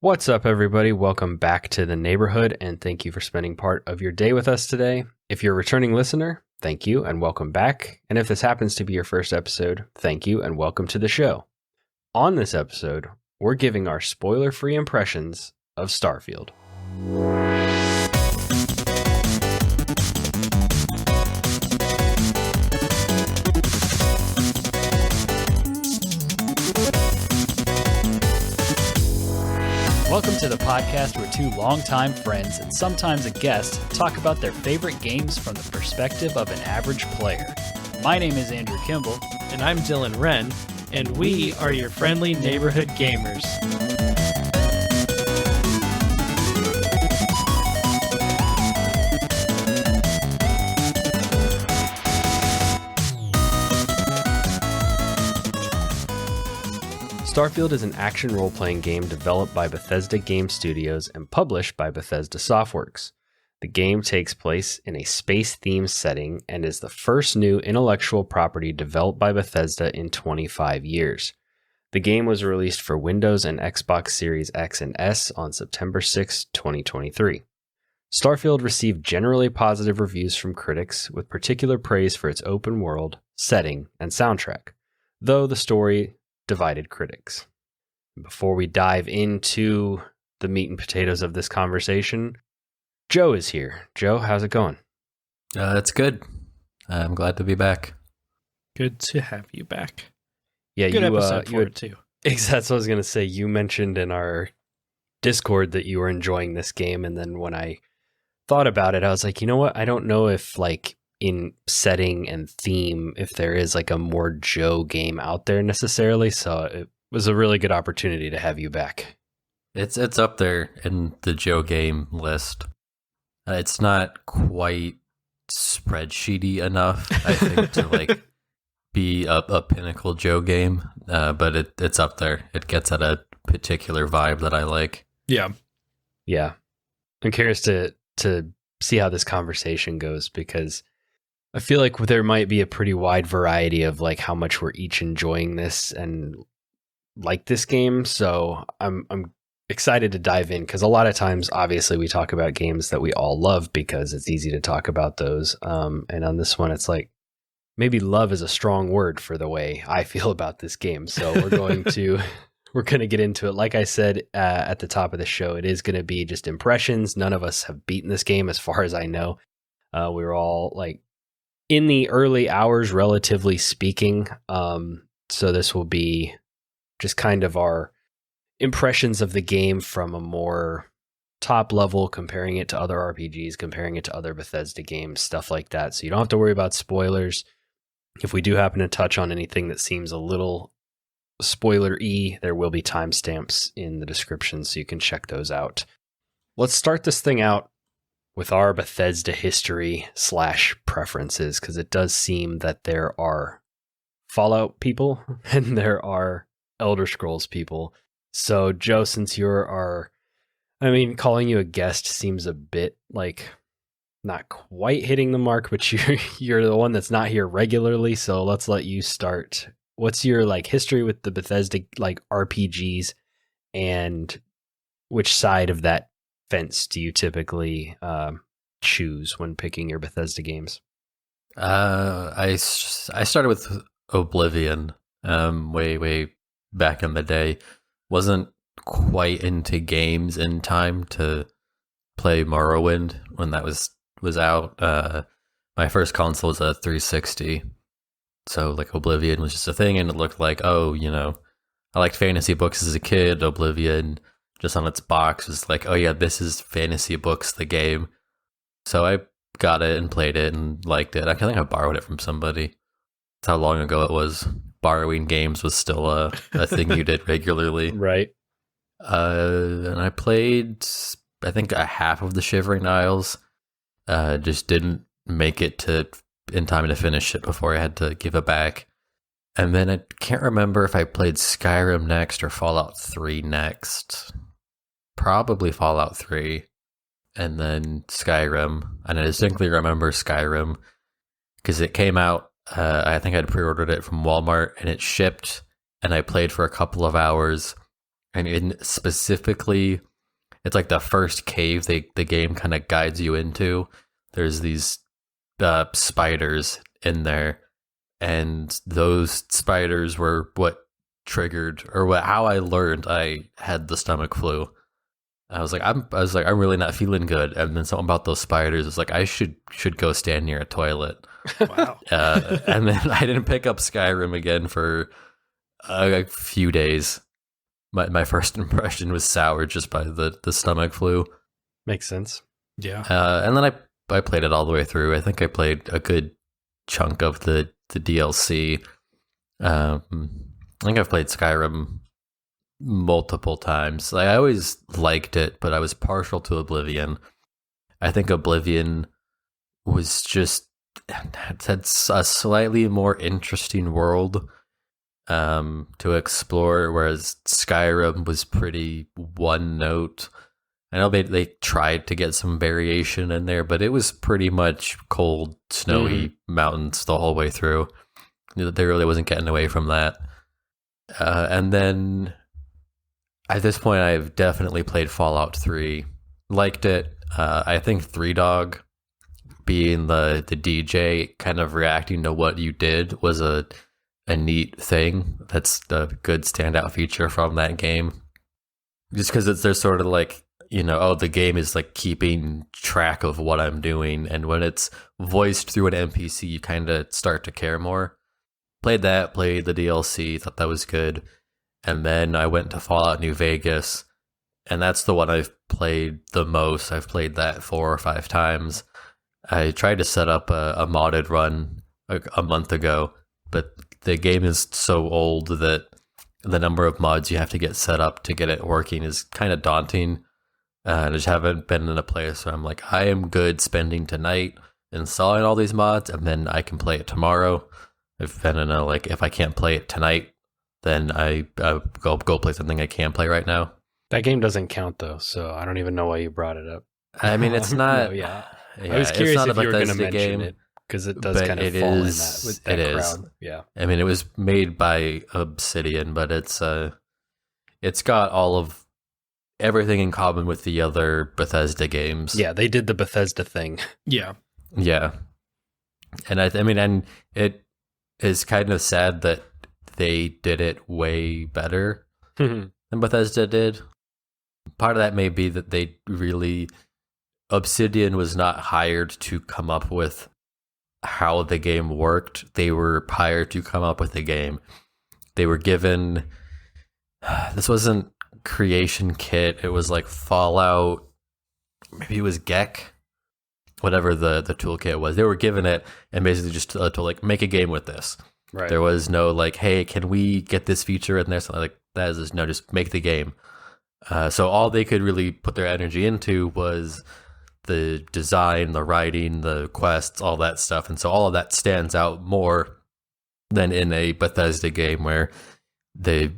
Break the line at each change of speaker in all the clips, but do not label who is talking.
What's up, everybody? Welcome back to the neighborhood, and thank you for spending part of your day with us today. If you're a returning listener, thank you and welcome back. And if this happens to be your first episode, thank you and welcome to the show. On this episode, we're giving our spoiler-free impressions of Starfield.
Welcome to the podcast where two longtime friends and sometimes a guest talk about their favorite games from the perspective of an average player. My name is Andrew Kimball.
And I'm Dylan Wren, and we are your friendly neighborhood gamers.
Starfield is an action role-playing game developed by Bethesda Game Studios and published by Bethesda Softworks. The game takes place in a space-themed setting and is the first new intellectual property developed by Bethesda in 25 years. The game was released for Windows and Xbox Series X and S on September 6, 2023. Starfield received generally positive reviews from critics, with particular praise for its open world, setting, and soundtrack, though the story divided critics. Before we dive into the meat and potatoes of this conversation, Joe is here. Joe, how's it going?
It's good. I'm glad to be back.
Good to have you back.
Yeah,
Good episode for it too.
That's what I was going to say. You mentioned in our Discord that you were enjoying this game, and then when I thought about it, I was like, you know what? I don't know if in setting and theme, if there is a more Joe game out there necessarily. So it was a really good opportunity to have you back.
It's up there in the Joe game list. It's not quite spreadsheety enough, I think, to be a pinnacle Joe game. But it's up there. It gets at a particular vibe that I like.
Yeah.
Yeah. I'm curious to see how this conversation goes, because I feel like there might be a pretty wide variety of how much we're each enjoying this and like this game. So I'm excited to dive in, because a lot of times, obviously, we talk about games that we all love because it's easy to talk about those. And on this one, it's maybe love is a strong word for the way I feel about this game. So we're going to get into it. Like I said at the top of the show, it is going to be just impressions. None of us have beaten this game, as far as I know. We were all in the early hours, relatively speaking. So this will be just kind of our impressions of the game from a more top level, comparing it to other RPGs, comparing it to other Bethesda games, stuff like that. So you don't have to worry about spoilers. If we do happen to touch on anything that seems a little spoiler-y, there will be timestamps in the description, so you can check those out. Let's start this thing out with our Bethesda history / preferences, because it does seem that there are Fallout people and there are Elder Scrolls people. So Joe, since calling you a guest seems a bit not quite hitting the mark, but you're the one that's not here regularly. So let's let you start. What's your history with the Bethesda RPGs, and which side of that fence do you typically choose when picking your Bethesda games?
I started with Oblivion way back in the day. Wasn't quite into games in time to play Morrowind when that was out. My first console was a 360, so Oblivion was just a thing, and it looked I liked fantasy books as a kid. Oblivion, just on its box, was oh yeah, this is Fantasy Books, the game. So I got it and played it and liked it. I think I borrowed it from somebody. That's how long ago it was. Borrowing games was still a thing you did regularly.
Right.
And I played, I think, a half of the Shivering Isles. Just didn't make it in time to finish it before I had to give it back. And then I can't remember if I played Skyrim next or Fallout 3 next. Probably Fallout 3. And then Skyrim. And I distinctly remember Skyrim because it came out, I think I'd pre-ordered it from Walmart, and it shipped, and I played for a couple of hours, And specifically, it's like the first cave the game kind of guides you into. There's these spiders in there, and those spiders were what triggered, or how I learned I had the stomach flu. I was like, I'm really not feeling good, and then something about those spiders was like, I should go stand near a toilet.
Wow.
And then I didn't pick up Skyrim again for a few days. My first impression was sour just by the stomach flu.
Makes sense.
Yeah.
And then I played it all the way through. I think I played a good chunk of the DLC. I think I've played Skyrim multiple times. I always liked it, but I was partial to Oblivion. I think Oblivion was just had a slightly more interesting world to explore, whereas Skyrim was pretty one note. I know they tried to get some variation in there, but it was pretty much cold, snowy mountains the whole way through. They really wasn't getting away from that. And then at this point, I've definitely played Fallout 3. Liked it. I think Three Dog being the DJ, kind of reacting to what you did, was a neat thing. That's the good standout feature from that game. Just because there's sort of like, the game is like keeping track of what I'm doing, and when it's voiced through an NPC, you kind of start to care more. Played the DLC, thought that was good, and then I went to Fallout New Vegas, and that's the one I've played the most. I've played that 4 or 5 times. I tried to set up a modded run a month ago, but the game is so old that the number of mods you have to get set up to get it working is kind of daunting. I just haven't been in a place where I'm like, I am good spending tonight installing all these mods, and then I can play it tomorrow. I've been in a, like, if I can't play it tonight, then I go play something I can play right now.
That game doesn't count, though, so I don't even know why you brought it up.
I mean, it's not...
No, yeah. I was curious if you were going to mention it, because it does kind of fall in that with that crowd. Yeah.
I mean, it was made by Obsidian, but it's got all of everything in common with the other Bethesda games.
Yeah, they did the Bethesda thing.
Yeah.
Yeah. And I mean, and it is kind of sad that they did it way better than Bethesda did. Part of that may be that Obsidian was not hired to come up with how the game worked. They were hired to come up with the game. They were given, this wasn't creation kit, it was like Fallout, maybe it was Gek, whatever the toolkit was. They were given it and basically just to like make a game with this.
Right.
There was no like, hey, can we get this feature in there? Something like that. No, just make the game. So all they could really put their energy into was the design, the writing, the quests, all that stuff. And so all of that stands out more than in a Bethesda game where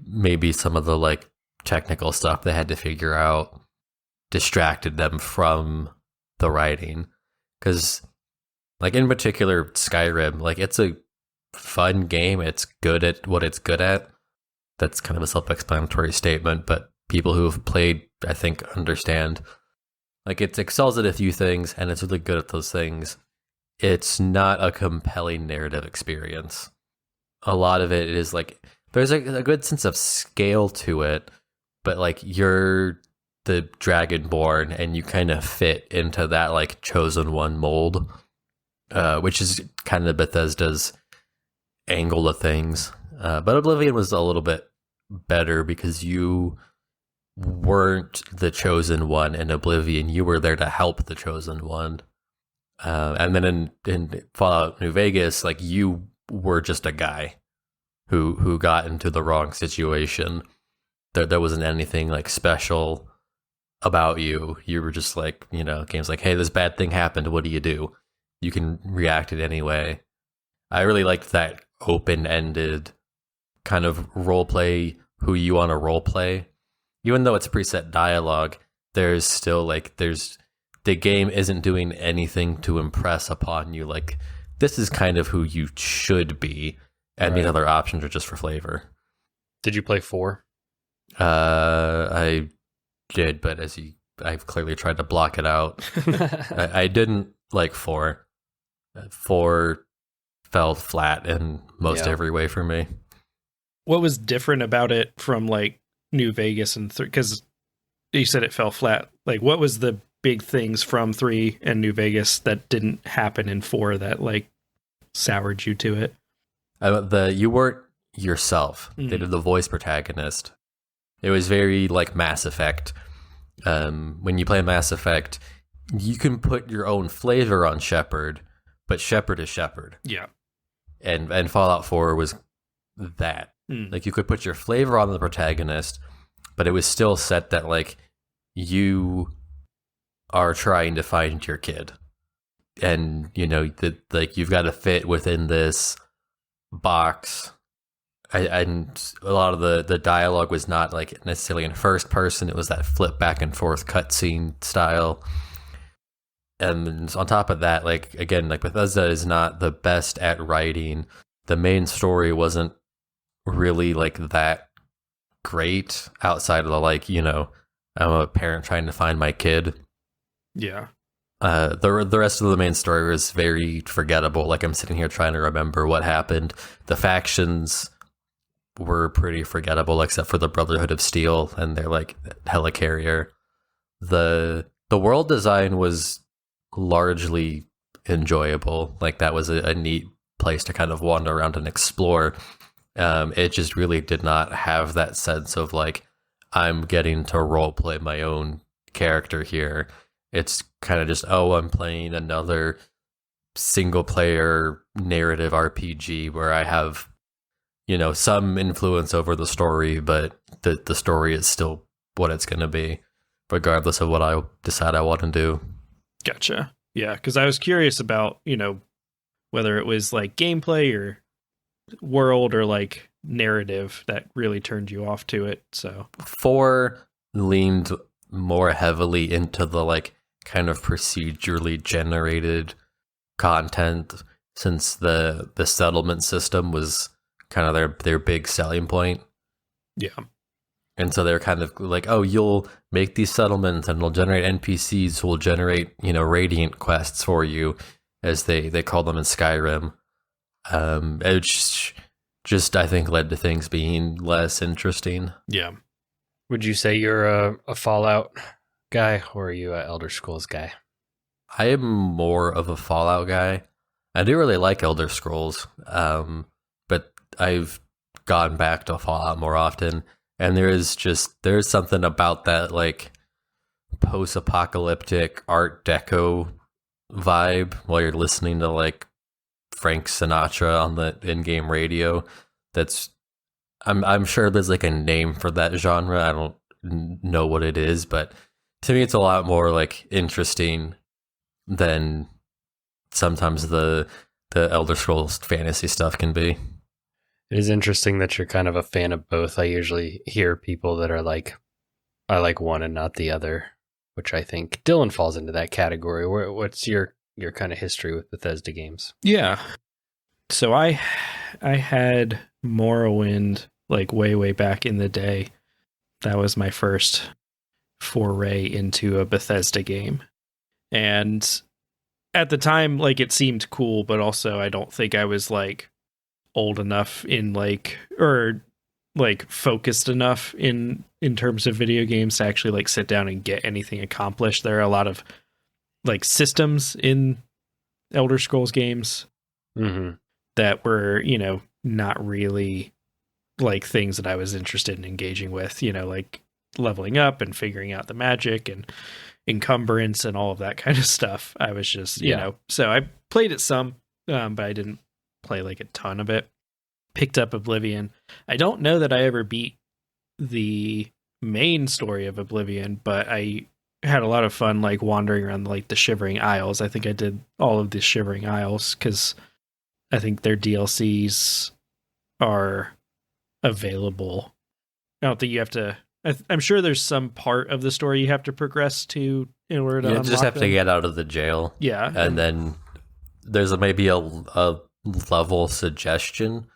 maybe some of the like technical stuff they had to figure out distracted them from the writing. Because like in particular Skyrim, like it's a fun game. It's good at what it's good at. That's kind of a self-explanatory statement, but people who have played, I think, understand. Like, it excels at a few things, and it's really good at those things. It's not a compelling narrative experience. A lot of it is, like, there's a good sense of scale to it, but, like, you're the Dragonborn, and you kind of fit into that, like, Chosen One mold, which is kind of Bethesda's angle of things. But Oblivion was a little bit better because you weren't the Chosen One in Oblivion. You were there to help the Chosen One. And then in Fallout New Vegas, like, you were just a guy who got into the wrong situation. There wasn't anything like special about you. You were just like, games like, hey, this bad thing happened. What do? You can react it anyway. I really liked that open-ended kind of role play, who you want to role play. Even though it's preset dialogue, there's still like, the game isn't doing anything to impress upon you. Like, this is kind of who you should be, and these other options are just for flavor.
Did you play 4?
I did, but I've clearly tried to block it out. I didn't like 4. 4 fell flat in most every way for me.
What was different about it from like New Vegas and 3? Because you said it fell flat. Like, what was the big things from 3 and New Vegas that didn't happen in 4 that like soured you to it?
You weren't yourself. They did the voice protagonist. It was very like Mass Effect. When you play Mass Effect, you can put your own flavor on Shepard, but Shepard is Shepard.
Yeah.
And Fallout 4 was that. Like, you could put your flavor on the protagonist, but it was still set that like you are trying to find your kid, and you know that like you've got to fit within this box. And a lot of the dialogue was not like necessarily in first person. It was that flip back and forth cutscene style. And on top of that, like, again, like Bethesda is not the best at writing. The main story wasn't really like that great outside of the, like, you know, I'm a parent trying to find my kid.
Yeah.
The rest of the main story was very forgettable. Like, I'm sitting here trying to remember what happened. The factions were pretty forgettable, except for the Brotherhood of Steel and their like helicarrier. The world design was largely enjoyable. Like, that was a neat place to kind of wander around and explore. It just really did not have that sense of like, I'm getting to role play my own character here. It's kind of just, oh, I'm playing another single player narrative RPG where I have, you know, some influence over the story, but the story is still what it's going to be, regardless of what I decide I want to do.
Gotcha. Yeah, because I was curious about, you know, whether it was like gameplay or world or like narrative that really turned you off to it. So
4 leaned more heavily into the like kind of procedurally generated content, since the settlement system was kind of their big selling point.
Yeah.
And so they're kind of like, oh, you'll make these settlements and it'll generate NPCs who will generate, you know, radiant quests for you, as they call them in Skyrim. It just I think led to things being less interesting.
Yeah.
Would you say you're a Fallout guy, or are you an Elder Scrolls guy?
I am more of a Fallout guy. I do really like Elder Scrolls, but I've gone back to Fallout more often. And there's something about that like post-apocalyptic Art Deco vibe while you're listening to like Frank Sinatra on the in-game radio. I'm sure there's like a name for that genre. I don't know what it is, but to me it's a lot more like interesting than sometimes the Elder Scrolls fantasy stuff can be.
It is interesting that you're kind of a fan of both. I usually hear people that are like, I like one and not the other, which I think Dylan falls into that category. What's your kind of history with Bethesda games?
Yeah. So I had Morrowind like way back in the day. That was my first foray into a Bethesda game. And at the time, like, it seemed cool, but also I don't think I was like old enough in like, or like focused enough in terms of video games to actually like sit down and get anything accomplished. There are a lot of like systems in Elder Scrolls games that were, you know, not really like things that I was interested in engaging with, you know, like leveling up and figuring out the magic and encumbrance and all of that kind of stuff. I was just, you know, so I played it some, but I didn't play like a ton of it. Picked up Oblivion. I don't know that I ever beat the main story of Oblivion, but I had a lot of fun like wandering around like the Shivering Isles. I think I did all of the Shivering Isles because I think their DLCs are available. I don't think you have to. I'm sure there's some part of the story you have to progress to in order to unlock
just have
them.
to get out of the jail.
Yeah.
And then there's maybe a level suggestion,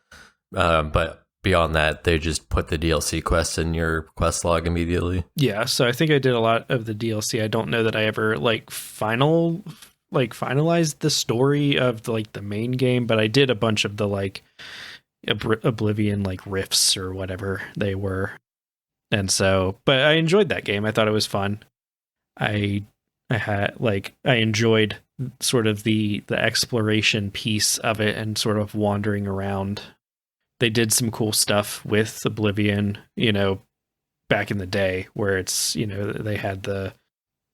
but beyond that, they just put the DLC quests in your quest log immediately.
Yeah, so I think I did a lot of the DLC. I don't know that I ever finalized the story of the main game, but I did a bunch of the Oblivion riffs or whatever they were. And so, but I enjoyed that game. I thought it was fun. I enjoyed sort of the exploration piece of it and sort of wandering around. They did some cool stuff with Oblivion, back in the day, where it's, they had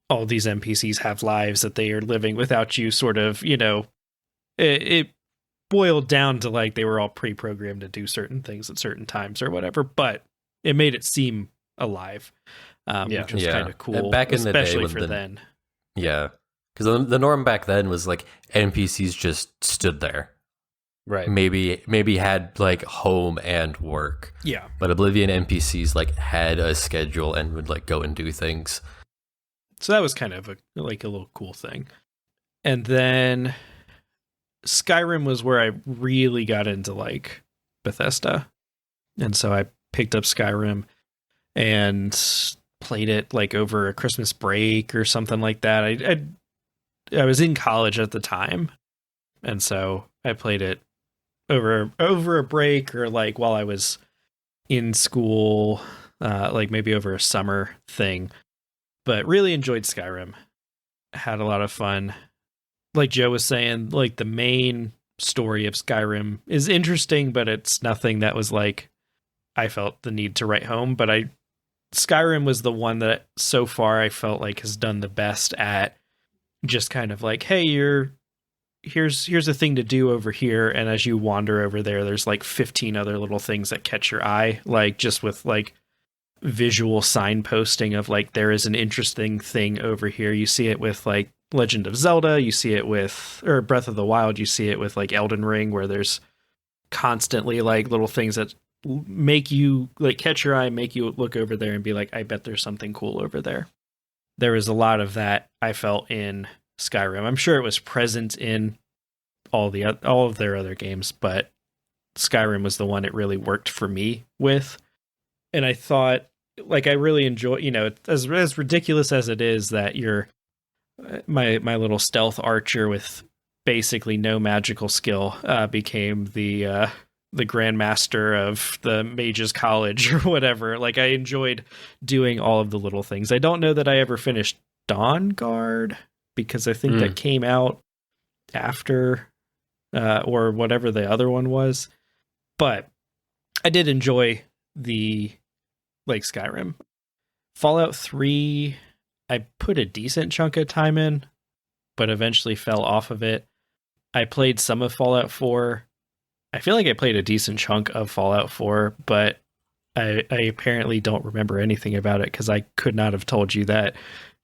all these NPCs have lives that they are living without you, sort of, it boiled down to they were all pre-programmed to do certain things at certain times or whatever, but it made it seem alive, which was kind of cool.
Back in the day,
especially for then.
Yeah, because the norm back then was NPCs just stood there.
Right.
Maybe had home and work.
Yeah.
But Oblivion NPCs had a schedule and would go and do things.
So that was kind of a little cool thing. And then Skyrim was where I really got into Bethesda. And so I picked up Skyrim and played it over a Christmas break or something like that. I was in college at the time, and so I played it over a break or while I was in school, maybe over a summer thing. But really enjoyed Skyrim. Had a lot of fun. Like Joe was saying, the main story of Skyrim is interesting, but it's nothing that was I felt the need to write home. But Skyrim was the one that so far I felt has done the best at just kind of hey, here's a thing to do over here, and as you wander over there's 15 other little things that catch your eye, just with visual signposting of there is an interesting thing over here. You see it with Legend of Zelda, you see it with Breath of the Wild, you see it with Elden Ring, where there's constantly little things that make you catch your eye, make you look over there and be I bet there's something cool over there. There was a lot of that I felt in Skyrim. I'm sure it was present in all of their other games, but Skyrim was the one it really worked for me with. And I thought I really enjoy, as ridiculous as it is that you're my little stealth archer with basically no magical skill became the grandmaster of the mages college or whatever. I enjoyed doing all of the little things. I don't know that I ever finished Dawnguard, because I think that came out after or whatever the other one was. But I did enjoy the Skyrim. Fallout 3, I put a decent chunk of time in, but eventually fell off of it. I played some of Fallout 4. I feel I played a decent chunk of Fallout 4, but I apparently don't remember anything about it, because I could not have told you that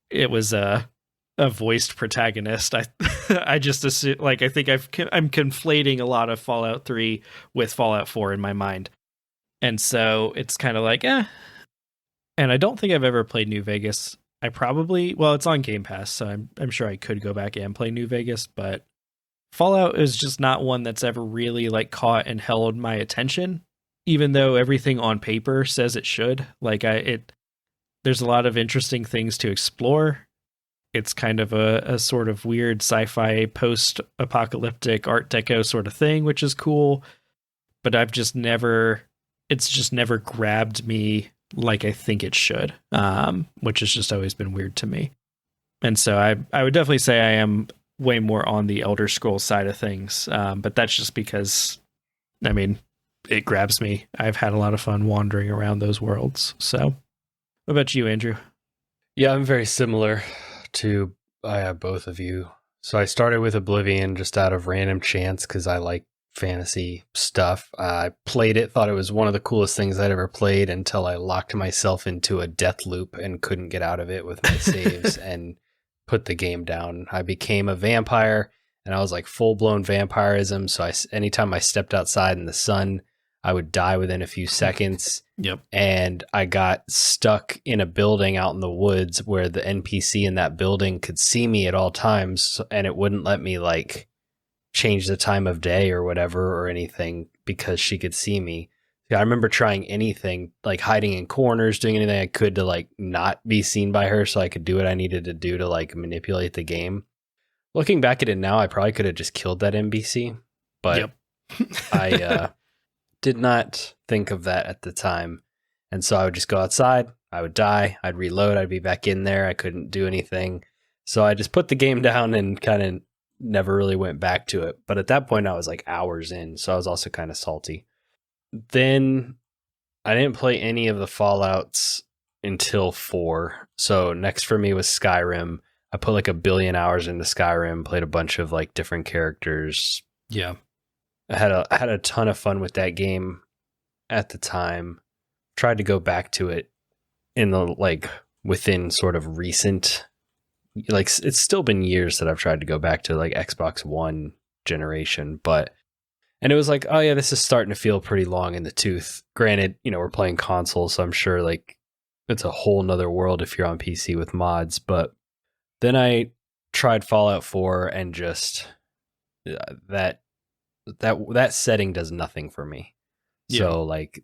it was a voiced protagonist. I just assume, I think I'm conflating a lot of Fallout 3 with Fallout 4 in my mind. And so it's kind of And I don't think I've ever played New Vegas. It's on Game Pass, so I'm sure I could go back and play New Vegas, but Fallout is just not one that's ever really caught and held my attention, even though everything on paper says it should. There's a lot of interesting things to explore. It's kind of a sort of weird sci-fi post-apocalyptic Art Deco sort of thing, which is cool, but it's just never grabbed me like I think it should, which has just always been weird to me. And so I would definitely say I am way more on the Elder Scrolls side of things, but that's just because, it grabs me. I've had a lot of fun wandering around those worlds. So, what about you, Andrew?
Yeah, I'm very similar to both of you. So I started with Oblivion just out of random chance because I like fantasy stuff. I played it, thought it was one of the coolest things I'd ever played, until I locked myself into a death loop and couldn't get out of it with my saves and put the game down. I became a vampire, and I was full-blown vampirism. So anytime I stepped outside in the sun, I would die within a few seconds.
Yep.
And I got stuck in a building out in the woods where the NPC in that building could see me at all times, and it wouldn't let me change the time of day or whatever or anything because she could see me. Yeah, I remember trying anything, like hiding in corners, doing anything I could to like not be seen by her so I could do what I needed to do to like manipulate the game. Looking back at it now, I probably could have just killed that NPC, but I did not think of that at the time. And so I would just go outside, I would die, I'd reload, I'd be back in there, I couldn't do anything. So I just put the game down and kind of never really went back to it. But at that point, I was like hours in, so I was also kind of salty. Then I didn't play any of the Fallouts until 4. So next for me was Skyrim. I put like 1 billion hours into Skyrim, played a bunch of like different characters.
Yeah.
I had a ton of fun with that game at the time. Tried to go back to it in the like within sort of recent, like it's still been years that I've tried to go back to like Xbox One generation, and it was like, oh yeah, this is starting to feel pretty long in the tooth. Granted, we're playing console, so I'm sure like it's a whole nother world if you're on PC with mods. But then I tried Fallout 4 and just that setting does nothing for me. Yeah. So like,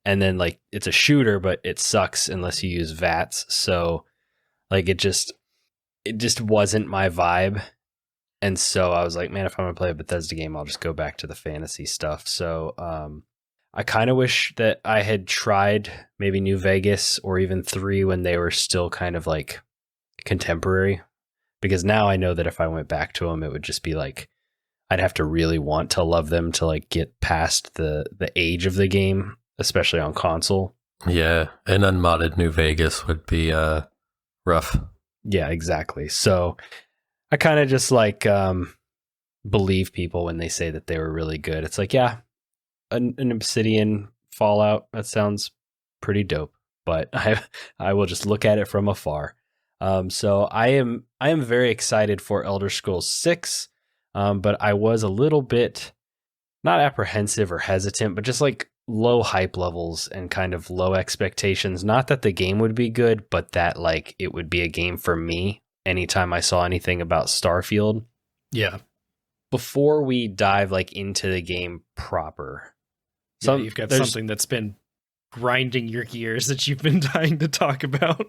and then like it's a shooter, but it sucks unless you use VATS. So like it just wasn't my vibe. And so I was like, man, if I'm going to play a Bethesda game, I'll just go back to the fantasy stuff. So I kind of wish that I had tried maybe New Vegas or even 3 when they were still kind of like contemporary. Because now I know that if I went back to them, it would just be like, I'd have to really want to love them to like get past the age of the game, especially on console.
Yeah, an unmodded New Vegas would be rough.
Yeah, exactly. So I kind of just like believe people when they say that they were really good. It's like, yeah, an Obsidian Fallout, that sounds pretty dope, but I will just look at it from afar. So I am very excited for Elder Scrolls 6, but I was a little bit not apprehensive or hesitant, but just like low hype levels and kind of low expectations. Not that the game would be good, but that like it would be a game for me anytime I saw anything about Starfield.
Yeah.
Before we dive like into the game proper,
you've got something that's been grinding your gears that you've been dying to talk about.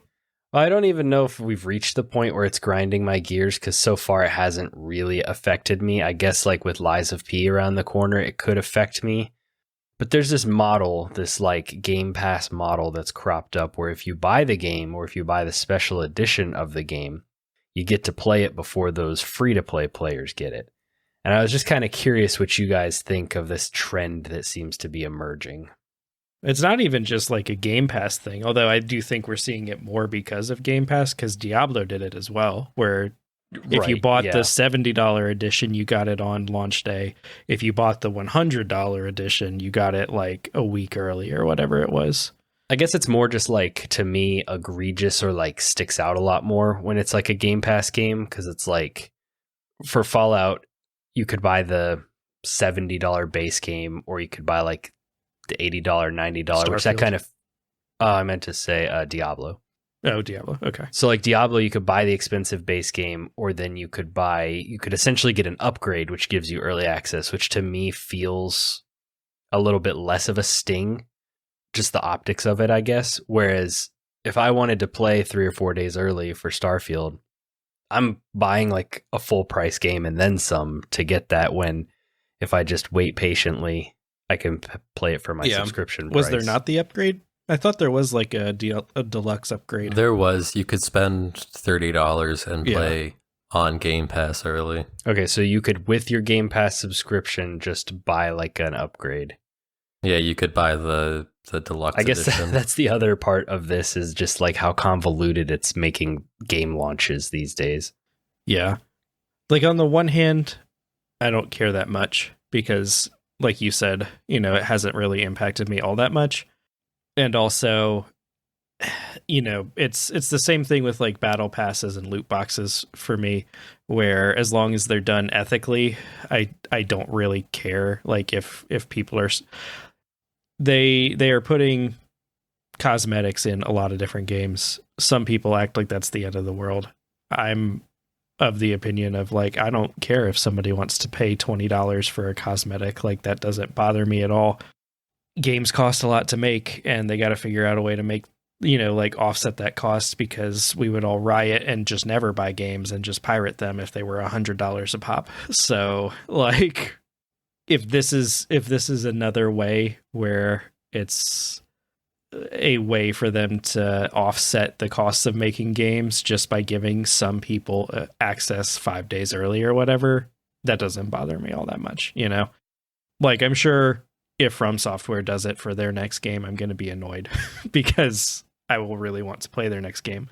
I don't even know if we've reached the point where it's grinding my gears, because so far it hasn't really affected me. I guess like with Lies of P around the corner, it could affect me. But there's this model, this like Game Pass model that's cropped up where if you buy the game or if you buy the special edition of the game, you get to play it before those free-to-play players get it. And I was just kind of curious what you guys think of this trend that seems to be emerging.
It's not even just like a Game Pass thing, although I do think we're seeing it more because of Game Pass, because Diablo did it as well, where if you bought the $70 edition, you got it on launch day. If you bought the $100 edition, you got it like a week early or whatever it was.
I guess it's more just like, to me, egregious or like sticks out a lot more when it's like a Game Pass game, because it's like for Fallout, you could buy the $70 base game, or you could buy like the $80, $90,
Starfield.
Which that kind of, I meant to say Diablo.
Oh, Diablo. Okay.
So like Diablo, you could buy the expensive base game, or then you could essentially get an upgrade, which gives you early access, which to me feels a little bit less of a sting, just the optics of it, I guess. Whereas if I wanted to play 3 or 4 days early for Starfield, I'm buying like a full price game and then some to get that, when if I just wait patiently, I can play it for my subscription price.
Was there not the upgrade? I thought there was like a deluxe upgrade.
There was. You could spend $30 and play on Game Pass early.
Okay, so you could, with your Game Pass subscription, just buy like an upgrade.
Yeah, you could buy the deluxe
I guess
edition.
That's the other part of this, is just like how convoluted it's making game launches these days.
Yeah. Like on the one hand, I don't care that much because, like you said, it hasn't really impacted me all that much. And also, it's the same thing with like battle passes and loot boxes for me, where as long as they're done ethically, I don't really care. Like if people are, they are putting cosmetics in a lot of different games. Some people act like that's the end of the world. I'm of the opinion of like, I don't care if somebody wants to pay $20 for a cosmetic. Like that doesn't bother me at all. games cost a lot to make, and they got to figure out a way to make, like offset that cost, because we would all riot and just never buy games and just pirate them if they were $100 a pop. So like, if this is another way where it's a way for them to offset the costs of making games just by giving some people access 5 days early or whatever, that doesn't bother me all that much, Like, I'm sure if From Software does it for their next game, I'm going to be annoyed because I will really want to play their next game.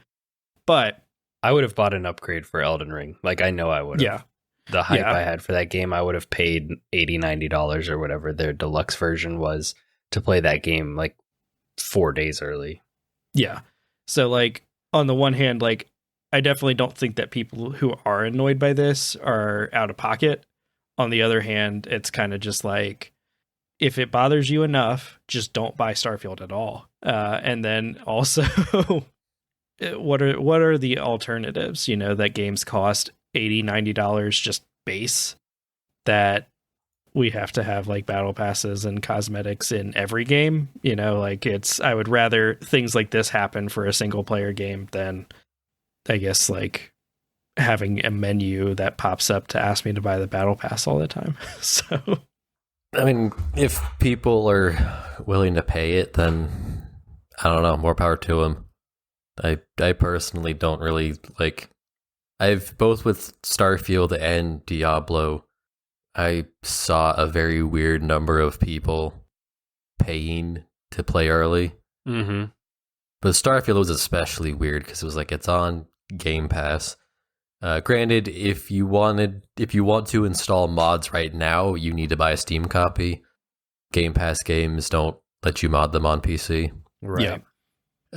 But
I would have bought an upgrade for Elden Ring. Like, I know I would have.
Yeah.
The hype I had for that game, I would have paid $80, $90 or whatever their deluxe version was to play that game like 4 days early.
Yeah. So like, on the one hand, like, I definitely don't think that people who are annoyed by this are out of pocket. On the other hand, it's kind of just like, if it bothers you enough, just don't buy Starfield at all. And then also, what are the alternatives? That games cost $80, $90 just base, that we have to have like battle passes and cosmetics in every game. Like, I would rather things like this happen for a single player game than, I guess, like having a menu that pops up to ask me to buy the battle pass all the time. So,
I mean, if people are willing to pay it, then I don't know, more power to them. I personally don't really like. I've both with Starfield and Diablo, I saw a very weird number of people paying to play early.
Mm-hmm.
But Starfield was especially weird because it was like, it's on Game Pass. Granted, if you want to install mods right now, you need to buy a Steam copy. Game Pass games don't let you mod them on PC.
Right.
Yeah.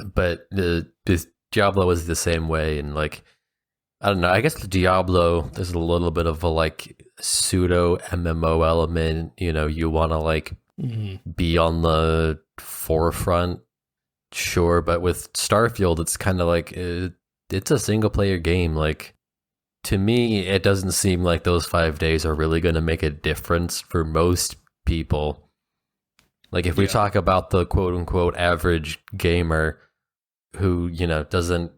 But this Diablo is the same way, and like, I don't know, I guess the Diablo, there's a little bit of a like pseudo MMO element. You want to like be on the forefront, sure, but with Starfield, it's kind of like it's a single player game. Like, to me, it doesn't seem like those 5 days are really going to make a difference for most people. Like, if we talk about the quote unquote average gamer who, doesn't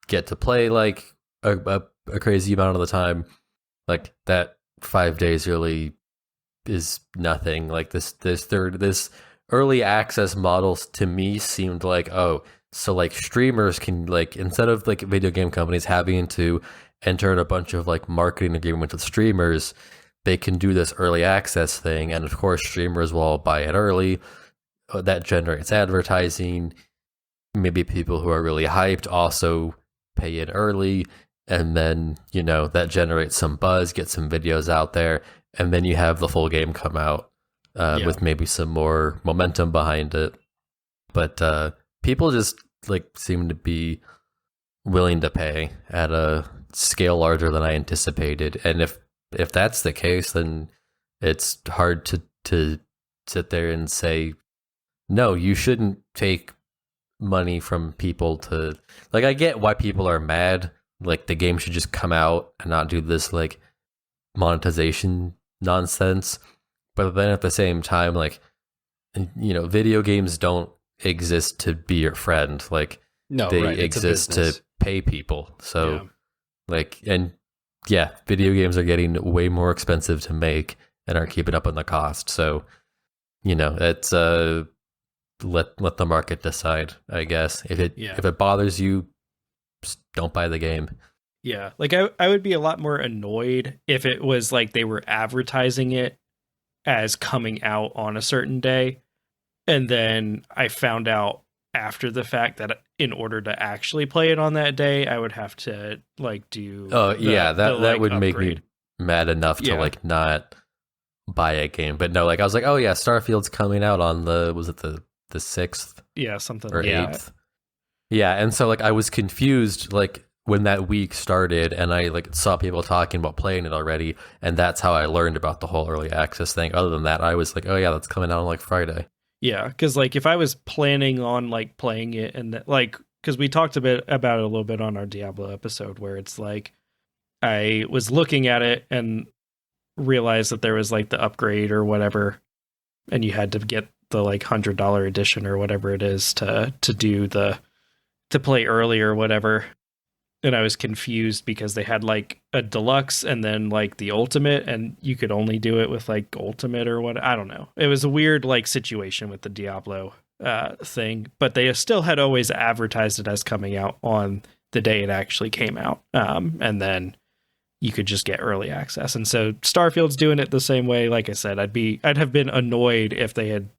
get to play like a crazy amount of the time, like, that 5 days really is nothing. Like, this early access models to me seemed like, oh, so like streamers can, like, instead of like video game companies having to enter in a bunch of like marketing agreements with streamers, they can do this early access thing, and of course streamers will all buy it early. That generates advertising. Maybe people who are really hyped also pay it early, and then that generates some buzz, get some videos out there, and then you have the full game come out with maybe some more momentum behind it. But people just like seem to be willing to pay at a scale larger than I anticipated, and if that's the case, then it's hard to sit there and say, no, you shouldn't take money from people to, like, I get why people are mad. Like, the game should just come out and not do this like monetization nonsense. But then at the same time, like, video games don't exist to be your friend. Like,
No,
they
right. It's a
exist to
business.
pay people. So like, and yeah, video games are getting way more expensive to make and are keeping up on the cost. So, it's let the market decide, I guess. If it bothers you, just don't buy the game.
Yeah, like I would be a lot more annoyed if it was like they were advertising it as coming out on a certain day, and then I found out after the fact that in order to actually play it on that day, I would have to like do.
That would make me mad enough to like not buy a game. But no, like, I was like, oh yeah, Starfield's coming out on the 6th?
Yeah, something
or
like
8th.
that.
Yeah, and so like I was confused like when that week started, and I like saw people talking about playing it already, and that's how I learned about the whole early access thing. Other than that, I was like, oh yeah, that's coming out on like Friday.
Yeah, because like if I was planning on like playing it, and like, because we talked about it a little bit on our Diablo episode, where it's like I was looking at it and realized that there was like the upgrade or whatever, and you had to get like $100 edition or whatever it is to play early or whatever. And I was confused because they had like a deluxe and then like the ultimate, and you could only do it with like ultimate or what. I don't know. It was a weird like situation with the Diablo thing, but they still had always advertised it as coming out on the day it actually came out. And then you could just get early access. And so Starfield's doing it the same way. Like I said, I'd have been annoyed if they had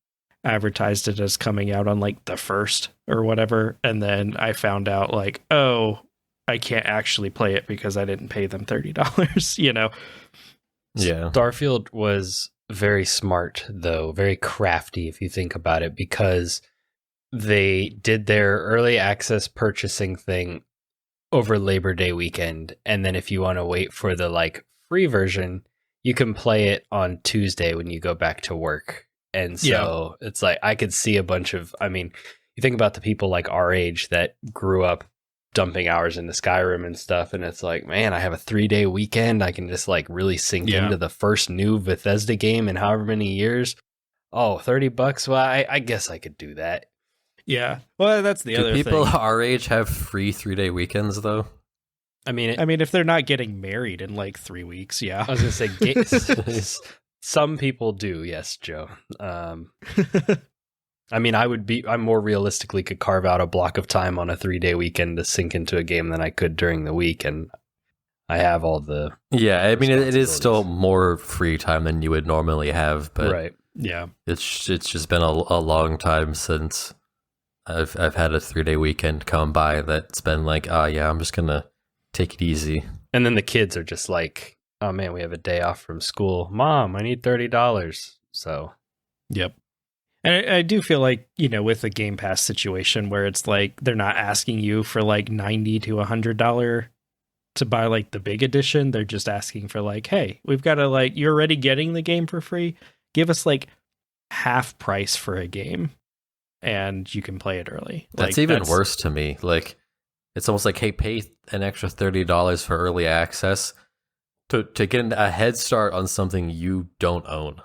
advertised it as coming out on like the 1st or whatever. And then I found out like, oh, I can't actually play it because I didn't pay them $30, you know?
Yeah.
Starfield was very smart, though, very crafty if you think about it, because they did their early access purchasing thing over Labor Day weekend. And then if you want to wait for the like free version, you can play it on Tuesday when you go back to work. And so it's like, I could see a bunch of, I mean, you think about the people like our age that grew up dumping hours into Skyrim and stuff, and it's like, man, I have a 3-day weekend. I can just like really sink into the first new Bethesda game in however many years. Oh, $30. Well, I guess I could do that.
Yeah. Well, that's the other thing.
Do people our age have free 3-day weekends though?
I mean,
if they're not getting married in like 3 weeks, yeah.
I was gonna say some people do, yes, Joe. I mean, I'm more realistically could carve out a block of time on a 3-day weekend to sink into a game than I could during the week, and I have all the
I mean, it is still more free time than you would normally have, but
right.
Yeah,
it's just been a long time since I've had a 3-day weekend come by that's been like, I'm just gonna take it easy.
And then the kids are just like, oh man, we have a day off from school. Mom, I need $30. So,
yep. And I do feel like, you know, with the Game Pass situation where it's like they're not asking you for like $90 to $100 to buy like the big edition. They're just asking for like, hey, we've got to like, you're already getting the game for free. Give us like half price for a game and you can play it early.
That's even worse to me. Like, it's almost like, hey, pay an extra $30 for early access to get a head start on something you don't own.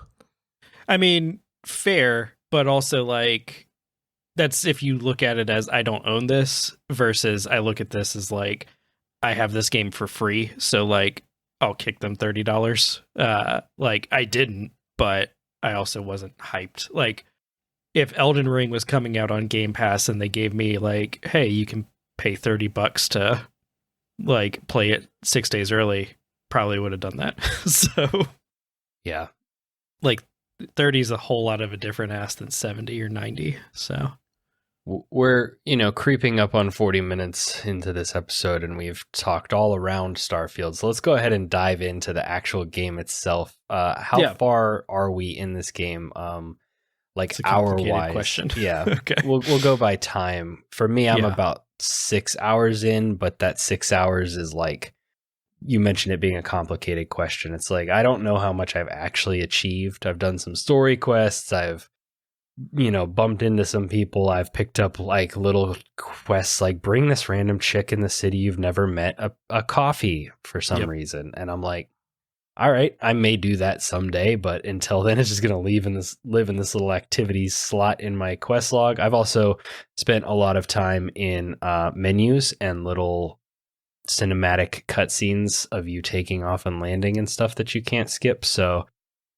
I mean, fair. But also, like, that's if you look at it as I don't own this versus I look at this as like I have this game for free. So, like, I'll kick them $30. Like, I didn't, but I also wasn't hyped. Like, if Elden Ring was coming out on Game Pass and they gave me, like, hey, you can pay $30 to, like, play it 6 days early, probably would have done that. So,
yeah.
Like, 30 is a whole lot of a different ask than 70 or 90. So
we're, creeping up on 40 minutes into this episode, and we've talked all around Starfield. So let's go ahead and dive into the actual game itself. How far are we in this game? Like hour-wise?
Question.
Yeah.
Okay.
We'll go by time. For me, I'm about 6 hours in, but that 6 hours is like, you mentioned it being a complicated question. It's like, I don't know how much I've actually achieved. I've done some story quests. I've, bumped into some people. I've picked up like little quests, like bring this random chick in the city you've never met a coffee for some reason. And I'm like, all right, I may do that someday, but until then, it's just going to live in this little activities slot in my quest log. I've also spent a lot of time in menus and little cinematic cutscenes of you taking off and landing and stuff that you can't skip. So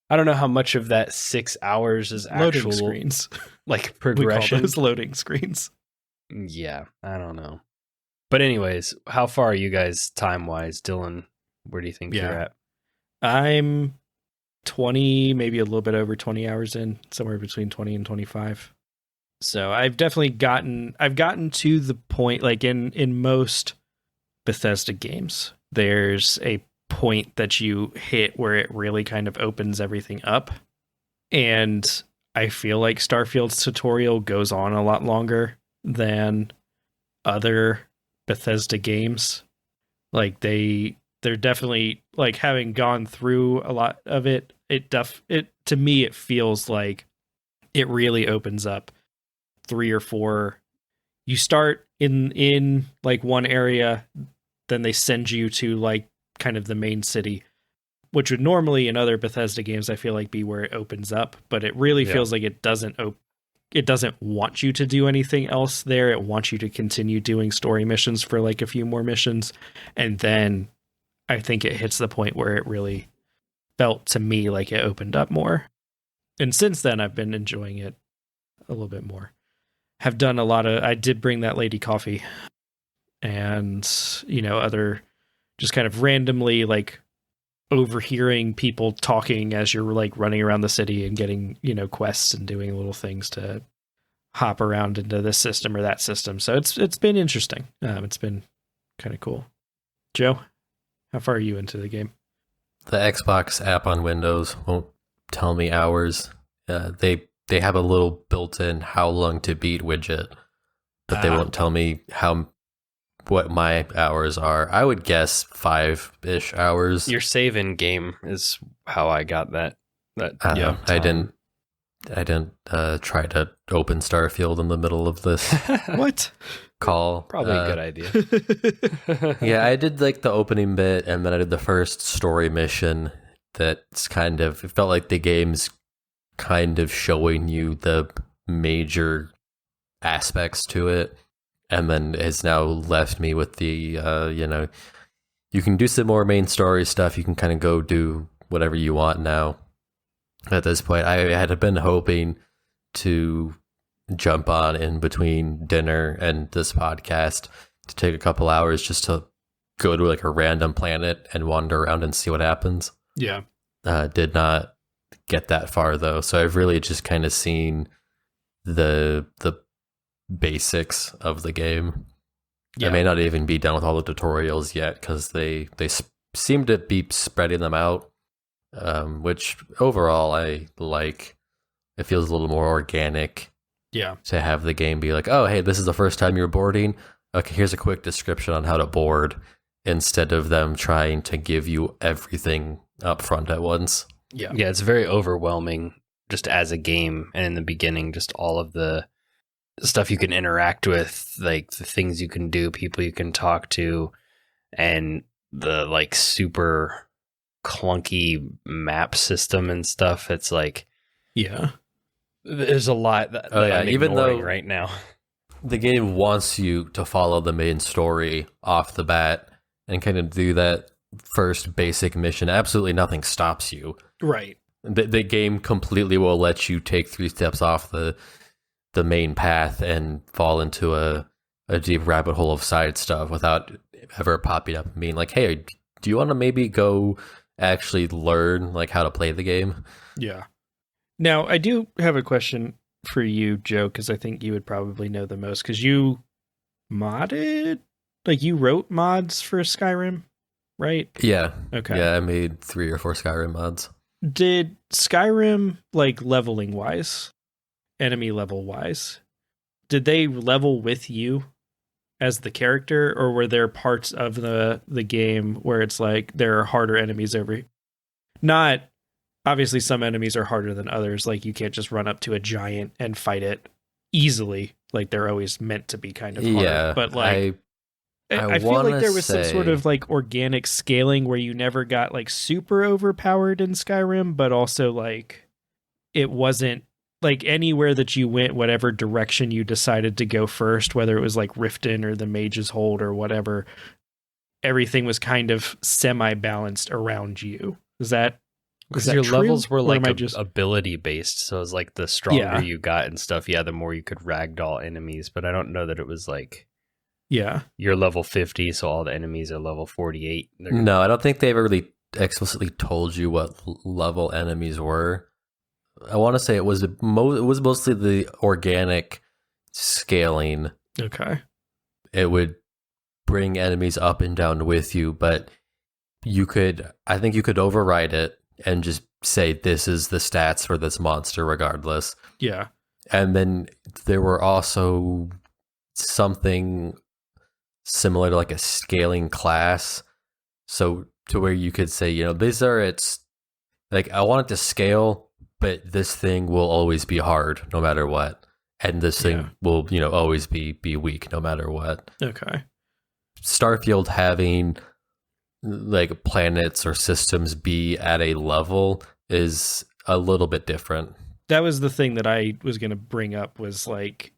I don't know how much of that 6 hours is
loading
actual
screens,
like progression.
We call those loading screens.
Yeah, I don't know. But anyways, how far are you guys time wise, Dylan? Where do you think you're at?
I'm 20, maybe a little bit over 20 hours in, somewhere between 20 and 25. So I've definitely gotten to the point, like in most Bethesda games, there's a point that you hit where it really kind of opens everything up. And I feel like Starfield's tutorial goes on a lot longer than other Bethesda games. Like they're definitely, like, having gone through a lot of it, to me it feels like it really opens up 3 or 4. You start in like one area, then they send you to like kind of the main city. which would normally in other Bethesda games, I feel like, be where it opens up, but it really feels like it doesn't want you to do anything else there. It wants you to continue doing story missions for like a few more missions. And then I think it hits the point where it really felt to me like it opened up more. And since then, I've been enjoying it a little bit more. Have done I did bring that lady coffee and, other just kind of randomly like overhearing people talking as you're like running around the city and getting, quests and doing little things to hop around into this system or that system. So it's been interesting. It's been kind of cool. Joe, how far are you into the game?
The Xbox app on Windows won't tell me hours. They have a little built-in how long to beat widget, but they won't tell me what my hours are. I would guess 5-ish hours.
Your save in game is how I got that.
I didn't try to open Starfield in the middle of this
What?
call.
Probably a good idea.
Yeah, I did like the opening bit, and then I did the first story mission. That's it felt like the game's kind of showing you the major aspects to it, and then has now left me with the you can do some more main story stuff. You can kind of go do whatever you want now. At this point, I had been hoping to jump on in between dinner and this podcast to take a couple hours just to go to like a random planet and wander around and see what happens.
Yeah.
Did not get that far though, so I've really just kind of seen the basics of the game. I may not even be done with all the tutorials yet because they seem to be spreading them out, which overall I like. It feels a little more organic.
Yeah.
To have the game be like, oh, hey, this is the first time you're boarding. Okay, here's a quick description on how to board, instead of them trying to give you everything up front at once.
Yeah, it's very overwhelming just as a game. And in the beginning, just all of the stuff you can interact with, like the things you can do, people you can talk to, and the like super clunky map system and stuff. It's like, there's a lot that I'm
even though
right now
the game wants you to follow the main story off the bat and kind of do that first basic mission, absolutely nothing stops you.
Right.
The game completely will let you take 3 steps off the main path and fall into a deep rabbit hole of side stuff without ever popping up and being like, hey, do you want to maybe go actually learn like how to play the game?
Yeah. Now, I do have a question for you, Joe, because I think you would probably know the most, because you modded, like you wrote mods for Skyrim, right?
Yeah.
Okay.
Yeah, I made 3 or 4 Skyrim mods.
Did Skyrim, like leveling wise, enemy level wise, did they level with you as the character, or were there parts of the game where it's like there are harder enemies not obviously some enemies are harder than others, like you can't just run up to a giant and fight it easily, like they're always meant to be kind of hard, but like I feel like there was some sort of like organic scaling where you never got like super overpowered in Skyrim, but also like it wasn't like anywhere that you went, whatever direction you decided to go first, whether it was like Riften or the Mage's Hold or whatever, everything was kind of semi-balanced around you. Is that
because your
true?
levels were like
just
ability based, so it was like the stronger you got and stuff, the more you could ragdoll enemies. But I don't know that it was like you're level 50, so all the enemies are level 48.
No, I don't think they ever really explicitly told you what level enemies were. I want to say it was mostly the organic scaling.
Okay.
It would bring enemies up and down with you, but I think you could override it and just say this is the stats for this monster regardless.
Yeah. And
then there were also something similar to like a scaling class. So to where you could say, these are its, like, I want it to scale, but this thing will always be hard no matter what. And this thing will, always be weak no matter what.
Okay.
Starfield having like planets or systems be at a level is a little bit different.
That was the thing that I was going to bring up, was like,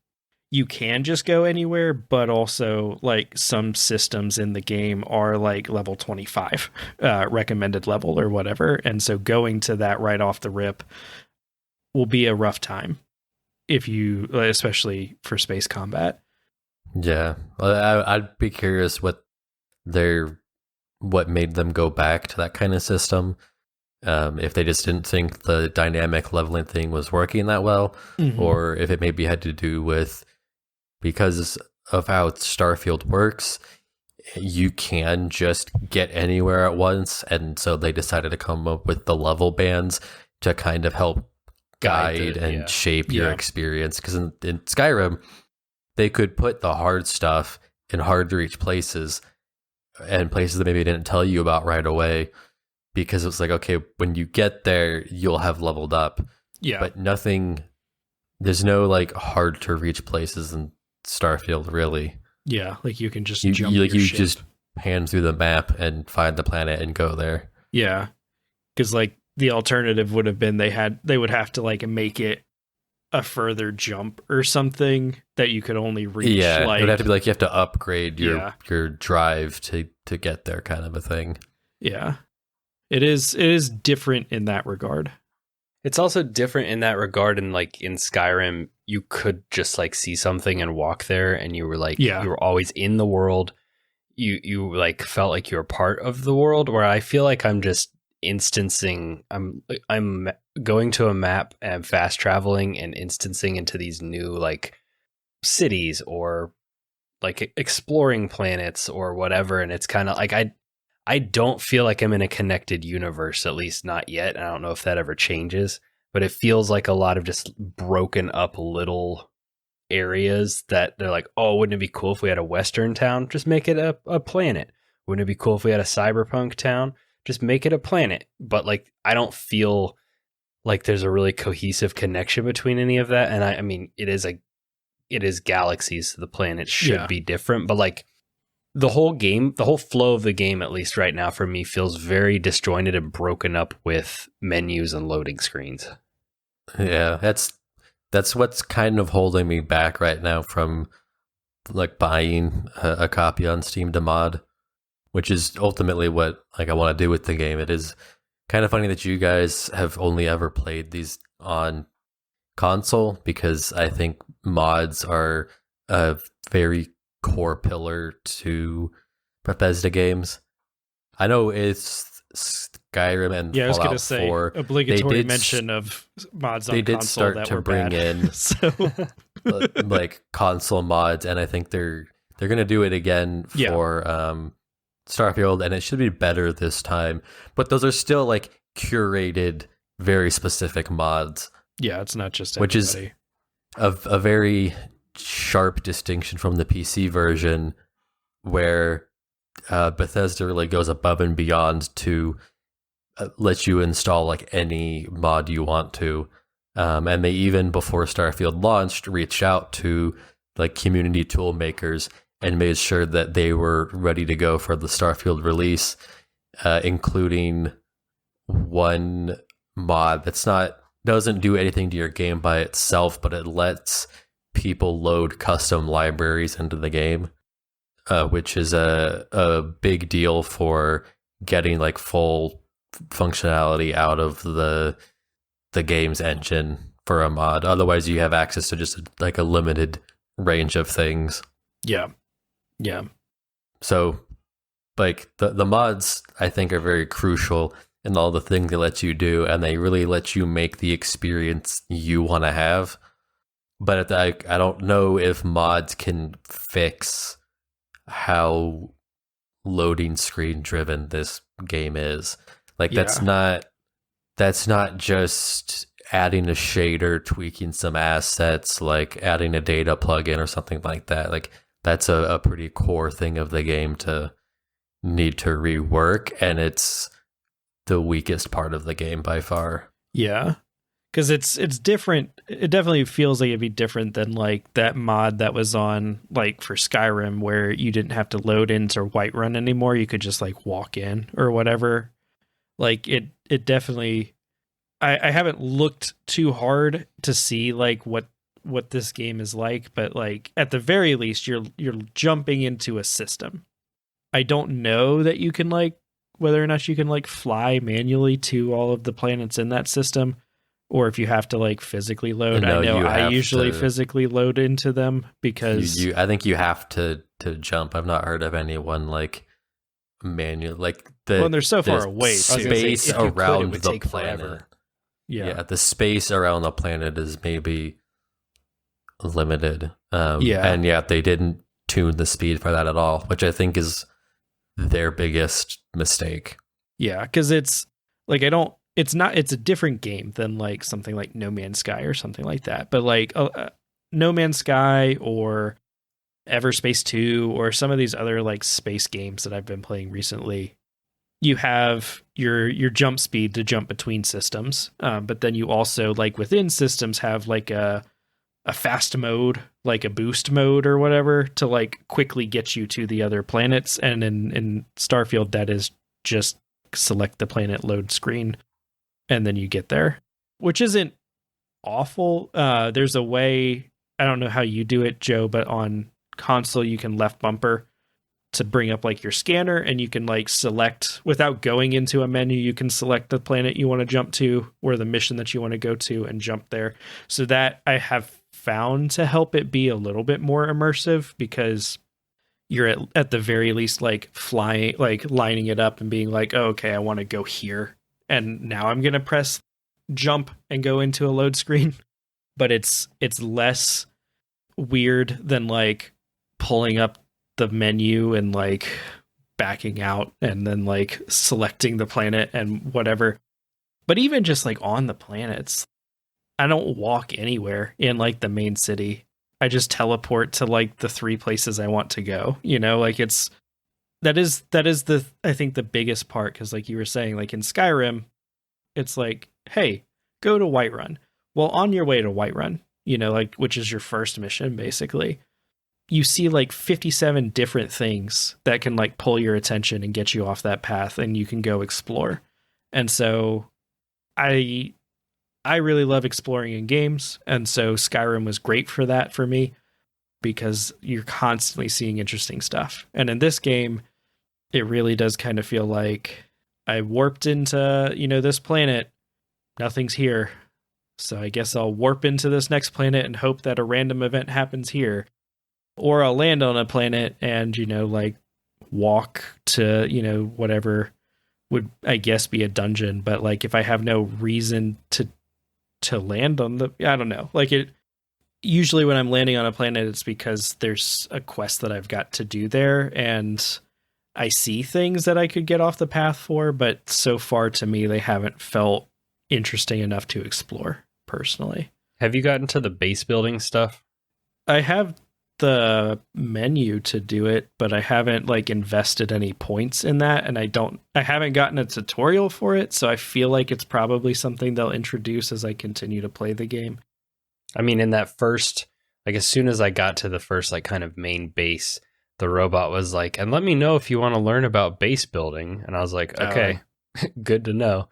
you can just go anywhere, but also like some systems in the game are like level 25 recommended level or whatever. And so going to that right off the rip will be a rough time if you, especially for space combat.
Yeah. I'd be curious what made them go back to that kind of system. If they just didn't think the dynamic leveling thing was working that well, or if it maybe had to do with, because of how Starfield works, you can just get anywhere at once, and so they decided to come up with the level bands to kind of help guide and shape your experience. Because in Skyrim, they could put the hard stuff in hard to reach places, and places that maybe didn't tell you about right away, because it's like, okay, when you get there, you'll have leveled up.
Yeah.
But there's no like hard to reach places in Starfield, really.
Yeah, like you can just
you
jump your ship.
just pan through the map and find the planet and go there.
Yeah, because like the alternative would have been they would have to like make it a further jump or something that you could only reach.
Yeah,
like,
it would have to be like you have to upgrade your drive to get there, kind of a thing.
Yeah, it is different in that regard.
It's also different in that regard. And like in Skyrim, you could just like see something and walk there, and you were like, you were always in the world. You like felt like you were part of the world. Where I feel like I'm just instancing. I'm going to a map and fast traveling and instancing into these new like cities or like exploring planets or whatever. And it's kind of like I don't feel like I'm in a connected universe, at least not yet. I don't know if that ever changes, but it feels like a lot of just broken up little areas that they're like, oh, wouldn't it be cool if we had a Western town? Just make it a planet. Wouldn't it be cool if we had a cyberpunk town? Just make it a planet. But like, I don't feel like there's a really cohesive connection between any of that. And I mean, it is galaxies. So the planets should be different, but like, the whole game, the whole flow of the game, at least right now for me, feels very disjointed and broken up with menus and loading screens.
Yeah, that's what's kind of holding me back right now from like buying a copy on Steam to mod, which is ultimately what like I want to do with the game. It is kind of funny that you guys have only ever played these on console, because I think mods are a very core pillar to Bethesda games. I know it's Skyrim and
I was
Fallout
gonna say
4
obligatory mention of mods on console. They did start that
to bring
bad.
in
So
like console mods, and I think they're gonna do it again for Starfield, and it should be better this time. But those are still like curated, very specific mods.
Yeah, it's not just
which
anybody.
Is a very sharp distinction from the PC version, where Bethesda really goes above and beyond to let you install like any mod you want to, and they even before Starfield launched reached out to like community tool makers and made sure that they were ready to go for the Starfield release, including one mod doesn't do anything to your game by itself, but it lets people load custom libraries into the game, which is a big deal for getting like full functionality out of the game's engine for a mod. Otherwise, you have access to just like a limited range of things.
Yeah.
So, like the mods, I think, are very crucial in all the things they let you do, and they really let you make the experience you want to have. But I don't know if mods can fix how loading screen driven this game is. Like that's not just adding a shader, tweaking some assets, like adding a data plugin or something like that. Like that's a pretty core thing of the game to need to rework, and it's the weakest part of the game by far.
Yeah. because it's different. It definitely feels like it'd be different than like that mod that was on like for Skyrim, where you didn't have to load into Whiterun anymore. You could just like walk in or whatever. Like it definitely. I haven't looked too hard to see like what this game is like, but like at the very least, you're jumping into a system. I don't know that you can like whether or not you can like fly manually to all of the planets in that system, or if you have to like physically load.
No,
I know
you
I
have
usually
to-
physically load into them because
I think you have to jump. I've not heard of anyone like manual like the
well, they're so
the
far away.
I was gonna say,
space
if you could, it
around
would
the
take
planet.
forever.
Yeah.
The space around the planet is maybe limited.
Yeah.
And they didn't tune the speed for that at all, which I think is their biggest mistake.
Yeah, because it's like it's a different game than like something like No Man's Sky or something like that. But like No Man's Sky or Everspace 2 or some of these other like space games that I've been playing recently, you have your jump speed to jump between systems, but then you also like within systems have like a fast mode, like a boost mode or whatever, to like quickly get you to the other planets. And in Starfield, that is just select the planet, load screen, and then you get there, which isn't awful. There's a way, I don't know how you do it, Joe, but on console you can left bumper to bring up like your scanner, and you can like select without going into a menu. You can select the planet you want to jump to or the mission that you want to go to and jump there. So that I have found to help it be a little bit more immersive, because you're at the very least like flying, like lining it up and being like, oh, okay, I want to go here, and now I'm gonna press jump and go into a load screen. But it's less weird than like pulling up the menu and like backing out and then like selecting the planet and whatever. But even just like on the planets, I don't walk anywhere in like the main city. I just teleport to like the 3 places I want to go, you know, like that is the, I think the biggest part. Cause like you were saying, like in Skyrim, it's like, hey, go to Whiterun. Well, on your way to Whiterun, you know, like, which is your first mission, basically, you see like 57 different things that can like pull your attention and get you off that path, and you can go explore. And so I really love exploring in games. And so Skyrim was great for that for me, because you're constantly seeing interesting stuff. And in this game, it really does kind of feel like I warped into, you know, this planet. Nothing's here. So I guess I'll warp into this next planet and hope that a random event happens here. Or I'll land on a planet and, you know, like walk to, you know, whatever would, I guess, be a dungeon. But like if I have no reason to land on the, I don't know, like it, usually when I'm landing on a planet, it's because there's a quest that I've got to do there, and I see things that I could get off the path for, but so far to me, they haven't felt interesting enough to explore personally.
Have you gotten to the base building stuff?
I have the menu to do it, but I haven't like invested any points in that, and I haven't gotten a tutorial for it, so I feel like it's probably something they'll introduce as I continue to play the game.
I mean, in that first, like as soon as I got to the first like kind of main base, the robot was like, and let me know if you want to learn about base building. And I was like, okay, good to know.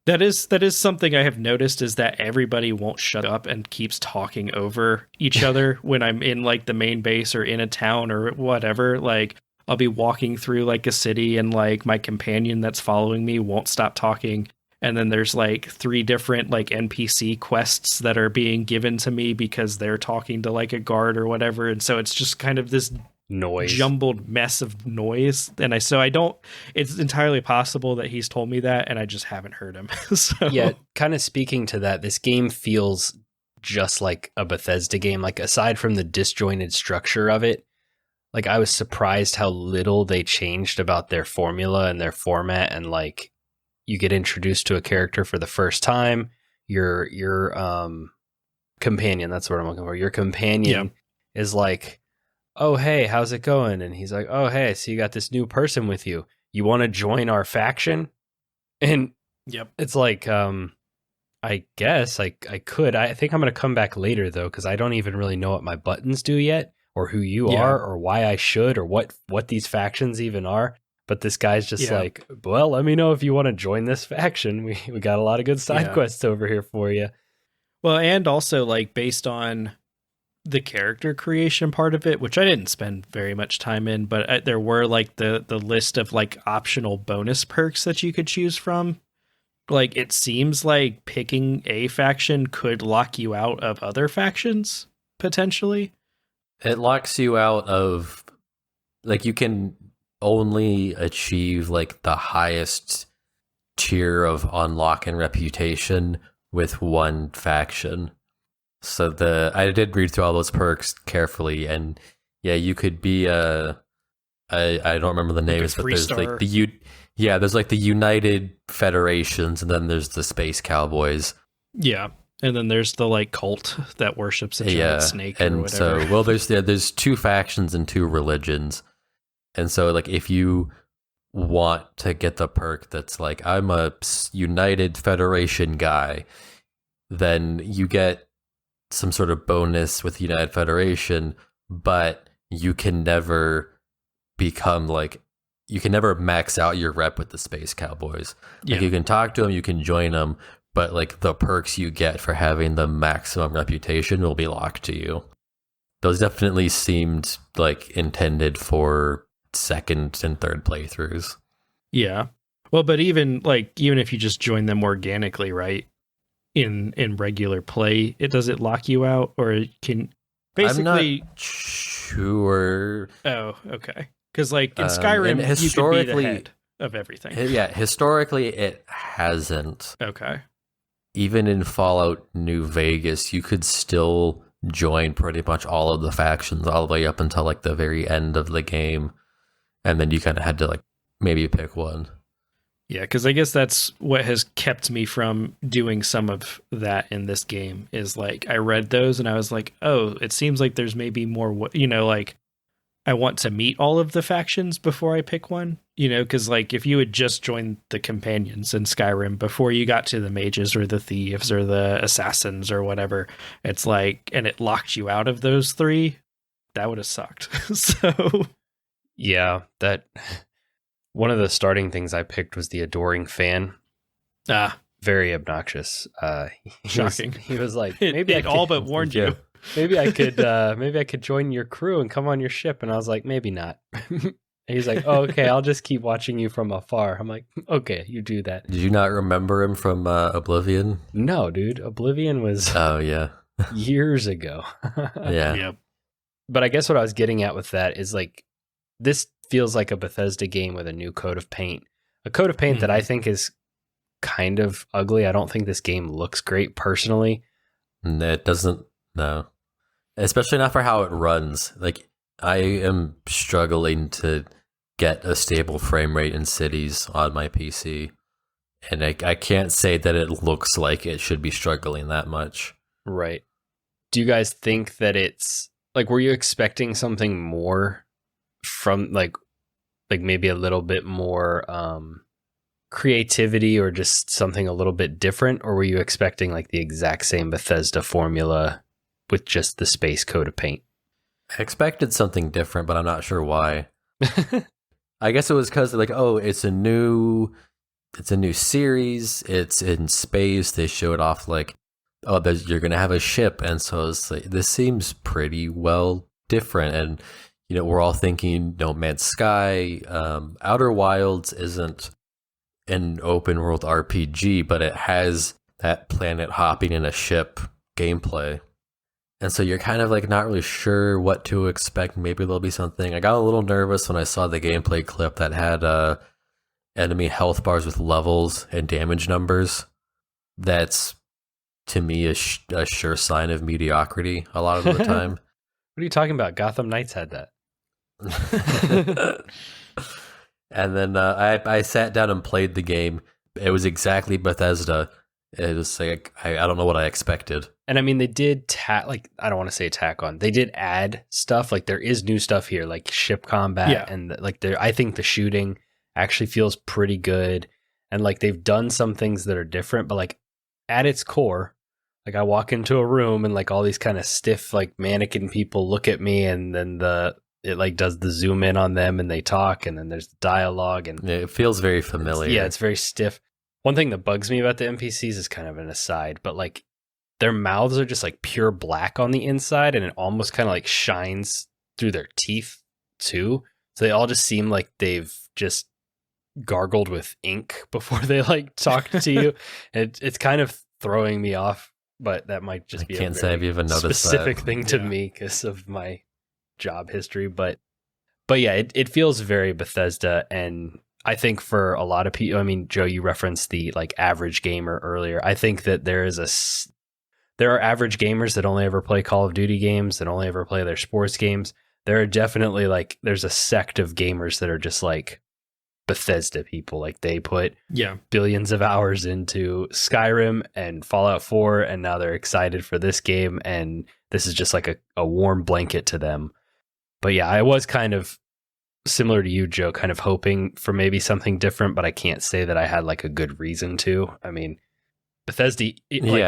That is something I have noticed, is that everybody won't shut up and keeps talking over each other when I'm in like the main base or in a town or whatever. Like I'll be walking through like a city, and like my companion that's following me won't stop talking. And then there's like 3 different like NPC quests that are being given to me because they're talking to like a guard or whatever. And so it's just kind of this
Noise,
jumbled mess of noise. And it's entirely possible that he's told me that and I just haven't heard him. So
yeah, kind of speaking to that, this game feels just like a Bethesda game. Like aside from the disjointed structure of it, like I was surprised how little they changed about their formula and their format. And like you get introduced to a character for the first time, your companion, that's what I'm looking for. Your companion is like, oh, hey, how's it going? And he's like, oh, hey, so you got this new person with you. You want to join our faction? And it's like, I I guess I could. I think I'm going to come back later, though, because I don't even really know what my buttons do yet, or who you are, or why I should, or what these factions even are. But this guy's just like, well, let me know if you want to join this faction. We got a lot of good side quests over here for you.
Well, and also like based on the character creation part of it, which I didn't spend very much time in, but there were like the list of like optional bonus perks that you could choose from. Like, it seems like picking a faction could lock you out of other factions, potentially.
It locks you out of, like, you can only achieve, like, the highest tier of unlock and reputation with one faction. So I did read through all those perks carefully, and yeah, you could be I don't remember the names, but there's like there's like the United Federations, and then there's the Space Cowboys.
Yeah, and then there's the like cult that worships a giant snake or whatever.
So, well, there's two factions and two religions, and so like if you want to get the perk that's like I'm a United Federation guy, then you get some sort of bonus with the United Federation, but you can never become like, you can never max out your rep with the Space Cowboys. Like you can talk to them, you can join them, but like the perks you get for having the maximum reputation will be locked to you. Those definitely seemed like intended for second and third playthroughs.
Yeah. Well, but even if you just join them organically, right? In regular play, does it lock you out, or it can basically?
I'm not sure.
Oh, okay. Because like in Skyrim, you could be the head of everything.
Yeah, historically it hasn't.
Okay.
Even in Fallout New Vegas, you could still join pretty much all of the factions all the way up until like the very end of the game, and then you kind of had to like maybe pick one.
Yeah, because I guess that's what has kept me from doing some of that in this game is like I read those and I was like, oh, it seems like there's maybe more, like I want to meet all of the factions before I pick one, because like if you had just joined the companions in Skyrim before you got to the mages or the thieves or the assassins or whatever, it's like, and it locked you out of those three, that would have sucked. So
yeah, that... One of the starting things I picked was the Adoring Fan. Very obnoxious.
Shocking.
He was like,
maybe I all but warned you.
Maybe I could join your crew and come on your ship. And I was like, maybe not. And he's like, oh, okay, I'll just keep watching you from afar. I'm like, okay, you do that.
Did you not remember him from Oblivion?
No, dude. Oblivion was years ago.
Yeah.
Yep.
But I guess what I was getting at with that is like, this feels like a Bethesda game with a new coat of paint. A coat of paint that I think is kind of ugly. I don't think this game looks great personally.
It doesn't, no. Especially not for how it runs. Like, I am struggling to get a stable frame rate in cities on my PC. And I can't say that it looks like it should be struggling that much.
Right. Do you guys think that it's, like, were you expecting something more from like maybe a little bit more creativity or just something a little bit different, or were you expecting like the exact same Bethesda formula with just the space coat of paint?
I expected something different, but I'm not sure why. I guess it was because like, oh, it's a new series, it's in space, they showed off like, oh, you're gonna have a ship, and so it's like, this seems pretty well different. And we're all thinking No Man's Sky. Outer Wilds isn't an open world RPG, but it has that planet hopping in a ship gameplay. And so you're kind of like not really sure what to expect. Maybe there'll be something. I got a little nervous when I saw the gameplay clip that had enemy health bars with levels and damage numbers. That's, to me, a sure sign of mediocrity a lot of the time.
What are you talking about? Gotham Knights had that.
And then I sat down and played the game. It was exactly Bethesda. It was like I don't know what I expected.
And I mean, they did I don't want to say tack on. They did add stuff. Like there is new stuff here, like ship combat, and like I think the shooting actually feels pretty good. And like they've done some things that are different, but like at its core, like I walk into a room and like all these kind of stiff like mannequin people look at me, and then it like does the zoom in on them and they talk, and then there's the dialogue, and
Yeah, it feels very familiar.
it's very stiff. One thing that bugs me about the NPCs is kind of an aside, but like their mouths are just like pure black on the inside, and it almost kind of like shines through their teeth too. So they all just seem like they've just gargled with ink before they like talk to you. It's kind of throwing me off, but that might just be
can't say I've even noticed
specific
that.
thing to me because of my job history. But yeah, it feels very Bethesda, and I think for a lot of people, I mean, Joe, you referenced the like average gamer earlier. I think that there are average gamers that only ever play Call of Duty games, that only ever play their sports games. There are definitely like, there's a sect of gamers that are just like Bethesda people. Like they put billions of hours into Skyrim and Fallout 4, and now they're excited for this game, and this is just like a warm blanket to them. But yeah, I was kind of similar to you, Joe, kind of hoping for maybe something different, but I can't say that I had like a good reason to. I mean, Bethesda,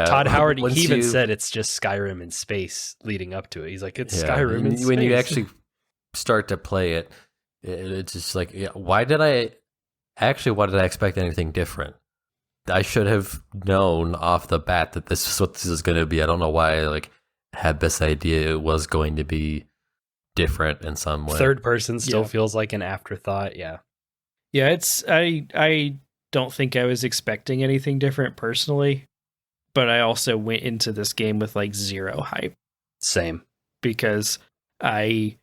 Todd Howard, he even said it's just Skyrim in space leading up to it. He's like, it's Skyrim in space.
When you actually start to play it, it's just like, why did I expect anything different? I should have known off the bat that this is what this is going to be. I don't know why I like had this idea it was going to be different in some way.
Third person still feels like an afterthought. Yeah.
Yeah, I don't think I was expecting anything different personally, but I also went into this game with like zero hype.
Same.
Because I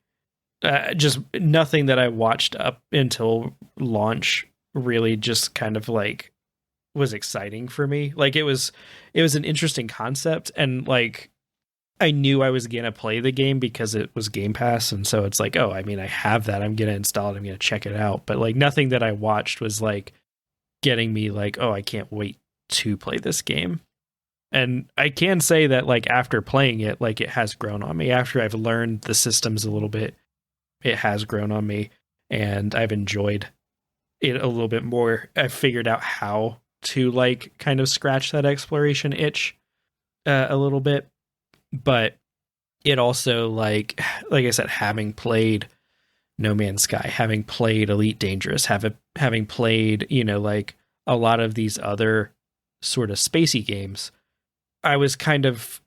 just nothing that I watched up until launch really just kind of like was exciting for me. Like it was an interesting concept, and like I knew I was going to play the game because it was Game Pass. And so it's like, oh, I mean, I have that. I'm going to install it. I'm going to check it out. But like nothing that I watched was like getting me like, oh, I can't wait to play this game. And I can say that like after playing it, like it has grown on me. After I've learned the systems a little bit, it has grown on me, and I've enjoyed it a little bit more. I've figured out how to like kind of scratch that exploration itch a little bit. But it also like I said, having played No Man's Sky, having played Elite Dangerous, having played, like a lot of these other sort of spacey games, I was kind of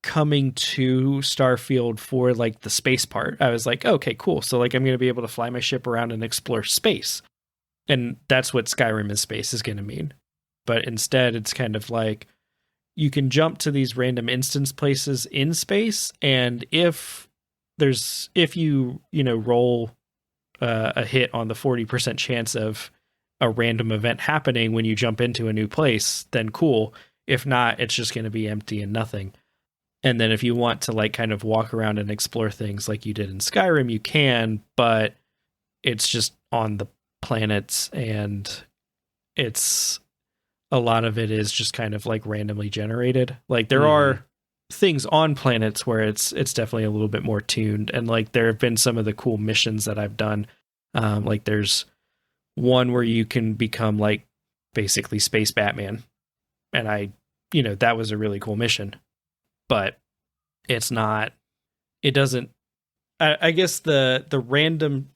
coming to Starfield for like the space part. I was like, okay, cool. So like I'm going to be able to fly my ship around and explore space. And that's what Skyrim in space is going to mean. But instead it's kind of like, you can jump to these random instance places in space, and if you roll a hit on the 40% chance of a random event happening when you jump into a new place, then cool. If not, it's just going to be empty and nothing. And then if you want to like kind of walk around and explore things like you did in Skyrim, you can, but it's just on the planets, and it's a lot of it is just kind of like randomly generated. Like there are things on planets where it's definitely a little bit more tuned, and like there have been some of the cool missions that I've done. Like there's one where you can become like basically Space Batman, and that was a really cool mission. But it's not. It doesn't. I guess the random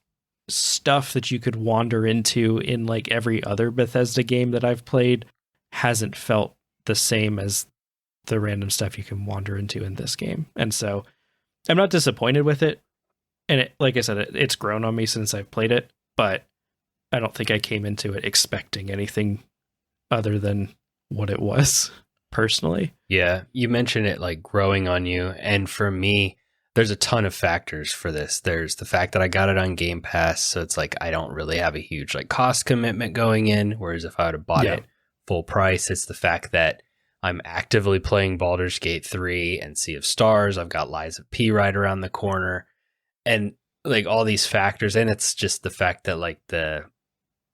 stuff that you could wander into in like every other Bethesda game that I've played hasn't felt the same as the random stuff you can wander into in this game. And so I'm not disappointed with it. And it, like I said, it's grown on me since I've played it, but I don't think I came into it expecting anything other than what it was personally.
Yeah. You mentioned it like growing on you. And for me, there's a ton of factors for this. There's the fact that I got it on Game Pass. So it's like, I don't really have a huge like cost commitment going in. Whereas if I would have bought it full price, it's the fact that I'm actively playing Baldur's Gate 3 and Sea of Stars. I've got Lies of P right around the corner, and like all these factors. And it's just the fact that like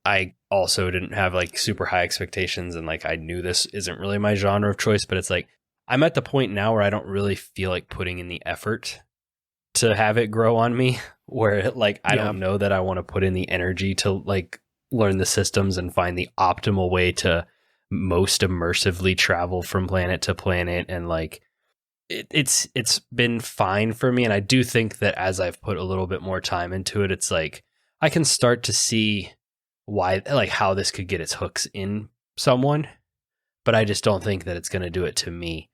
I also didn't have like super high expectations, and like I knew this isn't really my genre of choice, but it's like I'm at the point now where I don't really feel like putting in the effort to have it grow on me, where like I don't know that I want to put in the energy to like learn the systems and find the optimal way to most immersively travel from planet to planet, and like it's been fine for me. And I do think that as I've put a little bit more time into it, it's like I can start to see why, like how this could get its hooks in someone, but I just don't think that it's going to do it to me.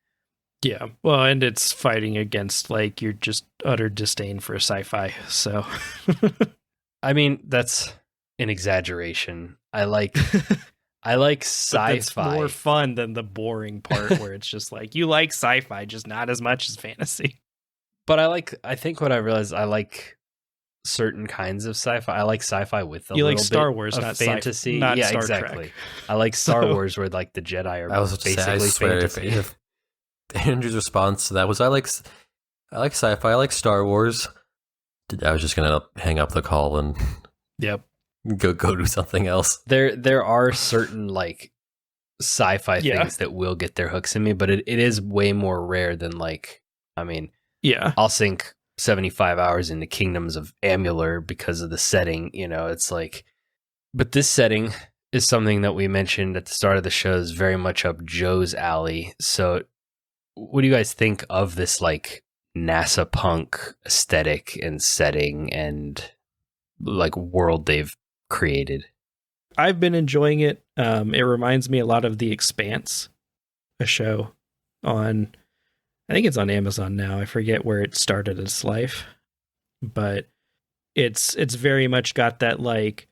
Yeah. Well, and it's fighting against like your just utter disdain for sci-fi. So
I mean, that's an exaggeration. I like sci-fi.
It's more fun than the boring part where it's just like you like sci-fi, just not as much as fantasy.
But I think what I realized, I like certain kinds of sci-fi. I like sci-fi with a
You
little
like Star
bit
Wars,
of
not
fantasy.
not
Yeah,
Star
exactly.
Trek.
I like Star Wars where like the Jedi are
I was about to
basically
say, I swear,
fantasy.
if Andrew's response to that was, I like sci-fi, I like Star Wars, I was just gonna hang up the call and
Yep.
go do something else.
There are certain like sci-fi
Yeah.
things that will get their hooks in me, but it is way more rare than like, I mean,
Yeah.
I'll sink 75 hours into Kingdoms of Amular because of the setting, you know, it's like, but this setting is something that we mentioned at the start of the show is very much up Joe's alley. So what do you guys think of this like NASA punk aesthetic and setting and like world they've created?
I've been enjoying it. It reminds me a lot of The Expanse, a show on, I think it's on Amazon now. I forget where it started its life, but it's very much got that like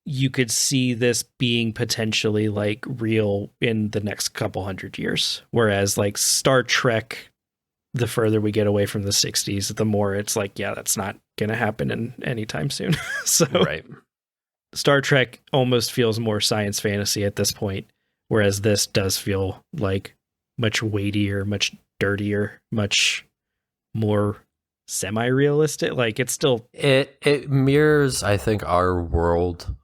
you could see this being potentially like real in the next couple hundred years. Whereas like Star Trek, the further we get away from the 60s, the more it's like, yeah, that's not going to happen in anytime soon. So
Right.
Star Trek almost feels more science fantasy at this point, whereas this does feel like much weightier, much dirtier, much more semi-realistic. Like it's still
It mirrors, I think, our world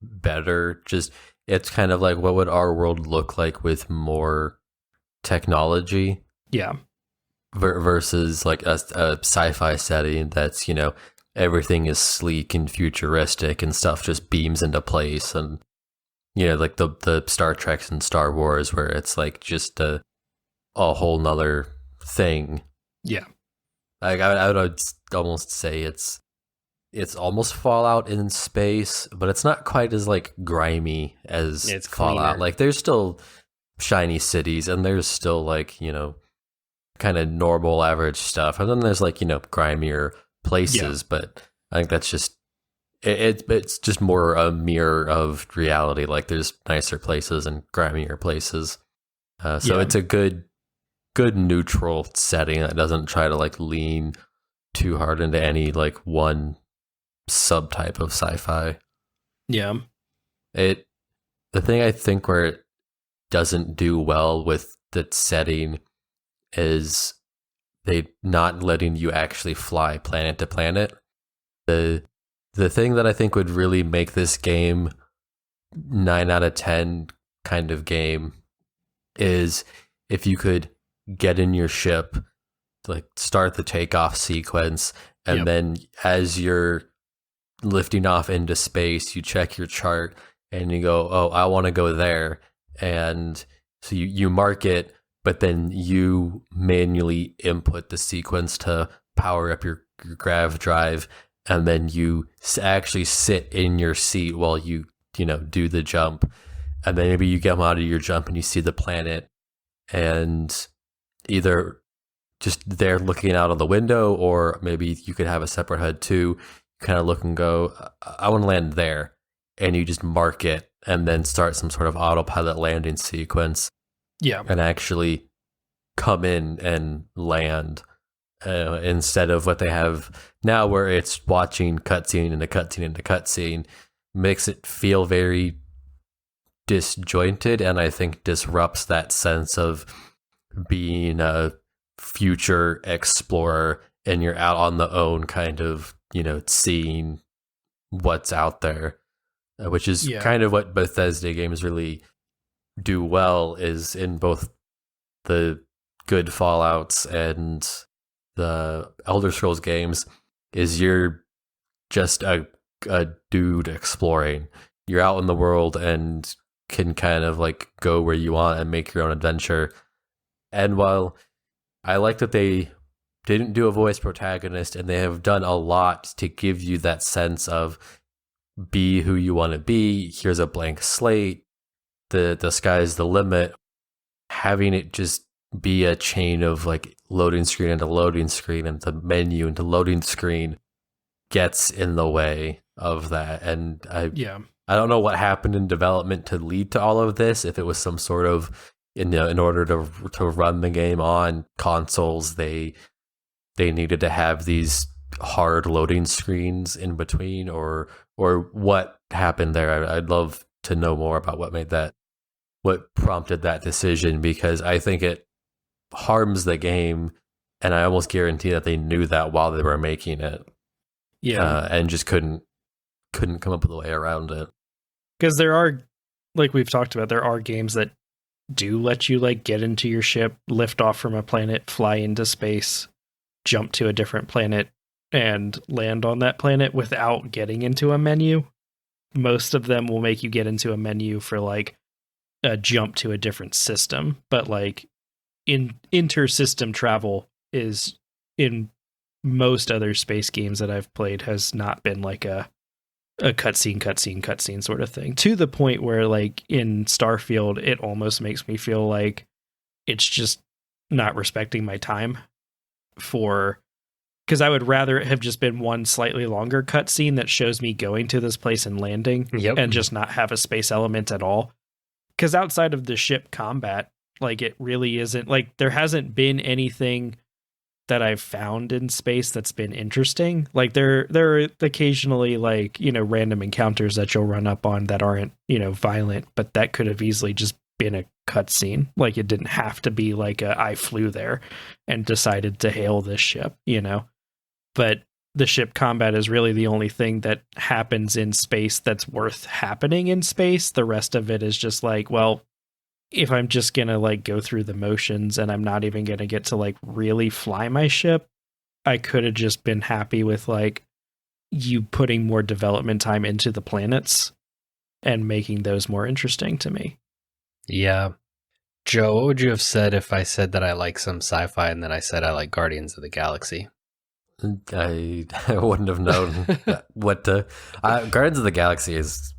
better. Just it's kind of like, what would our world look like with more technology?
yeah.
Versus like a sci-fi setting that's, you know, everything is sleek and futuristic and stuff just beams into place, and you know, like the Star Treks and Star Wars where it's like just a whole nother thing.
Yeah.
Like I would almost say it's almost Fallout in space, but it's not quite as like grimy as
It's
Fallout.
cleaner.
Like there's still shiny cities and there's still like, you know, kind of normal average stuff, and then there's like, you know, grimier places. But I think that's just it's just more a mirror of reality. Like there's nicer places and grimier places, so it's a good neutral setting that doesn't try to like lean too hard into any like one subtype of sci-fi.
Yeah.
The thing I think where it doesn't do well with the setting is they not letting you actually fly planet to planet. The thing that I think would really make this game 9 out of 10 kind of game is if you could get in your ship, like start the takeoff sequence, and then as you're lifting off into space, you check your chart and you go, oh, I want to go there. And so you mark it, but then you manually input the sequence to power up your grav drive, and then you actually sit in your seat while you know, do the jump. And then maybe you get out of your jump and you see the planet, and either just there looking out of the window, or maybe you could have a separate HUD too. You kind of look and go, I want to land there. And you just mark it and then start some sort of autopilot landing sequence.
Yeah.
And actually come in and land, instead of what they have now where it's watching cutscene into cutscene into cutscene. Makes it feel very disjointed, and I think disrupts that sense of being a future explorer and you're out on the own, kind of, you know, seeing what's out there, which is kind of what Bethesda games really do well, is in both the good Fallouts and the Elder Scrolls games, is you're just a dude exploring. You're out in the world and can kind of like go where you want and make your own adventure. And while I like that they didn't do a voice protagonist, and they have done a lot to give you that sense of be who you want to be, here's a blank slate, the sky's the limit, having it just be a chain of like loading screen into loading screen and the menu into loading screen gets in the way of that. And I don't know what happened in development to lead to all of this. If it was some sort of, in order to run the game on consoles, they needed to have these hard loading screens in between, or what happened there. I'd love to know more about what prompted that decision, because I think it harms the game, and I almost guarantee that they knew that while they were making it. And just couldn't come up with a way around it.
Because there are, like we've talked about, there are games that do let you like get into your ship, lift off from a planet, fly into space, jump to a different planet, and land on that planet without getting into a menu. Most of them will make you get into a menu for like a jump to a different system, but like inter-system travel is, in most other space games that I've played, has not been like a cutscene sort of thing, to the point where like in Starfield it almost makes me feel like it's just not respecting my time, because I would rather it have just been one slightly longer cutscene that shows me going to this place and landing, and just not have a space element at all. Because outside of the ship combat, like it really isn't, like there hasn't been anything that I've found in space that's been interesting. Like there are occasionally like, random encounters that you'll run up on that aren't, violent, but that could have easily just been a cutscene. Like it didn't have to be like I flew there and decided to hail this ship, But the ship combat is really the only thing that happens in space that's worth happening in space. The rest of it is just like, well, if I'm just going to like go through the motions and I'm not even going to get to like really fly my ship, I could have just been happy with like you putting more development time into the planets and making those more interesting to me.
Yeah. Joe, what would you have said if I said that I like some sci-fi and then I said I like Guardians of the Galaxy?
I wouldn't have known what to. Guardians of the Galaxy is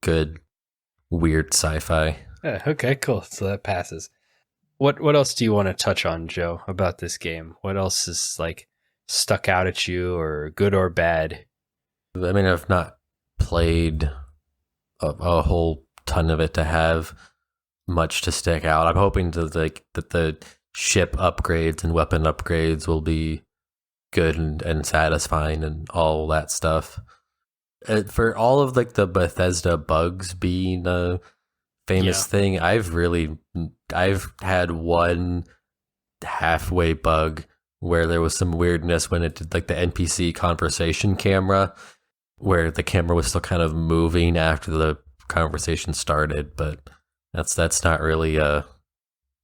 good, weird sci-fi.
Okay, cool. So that passes. What else do you want to touch on, Joe, about this game? What else is like stuck out at you, or good or bad?
I mean, I've not played a whole ton of it to have much to stick out. I'm hoping that the ship upgrades and weapon upgrades will be good and satisfying and all that stuff. For all of like the Bethesda bugs being a famous thing, I've had one halfway bug where there was some weirdness when it did like the NPC conversation camera, where the camera was still kind of moving after the conversation started, but that's not really a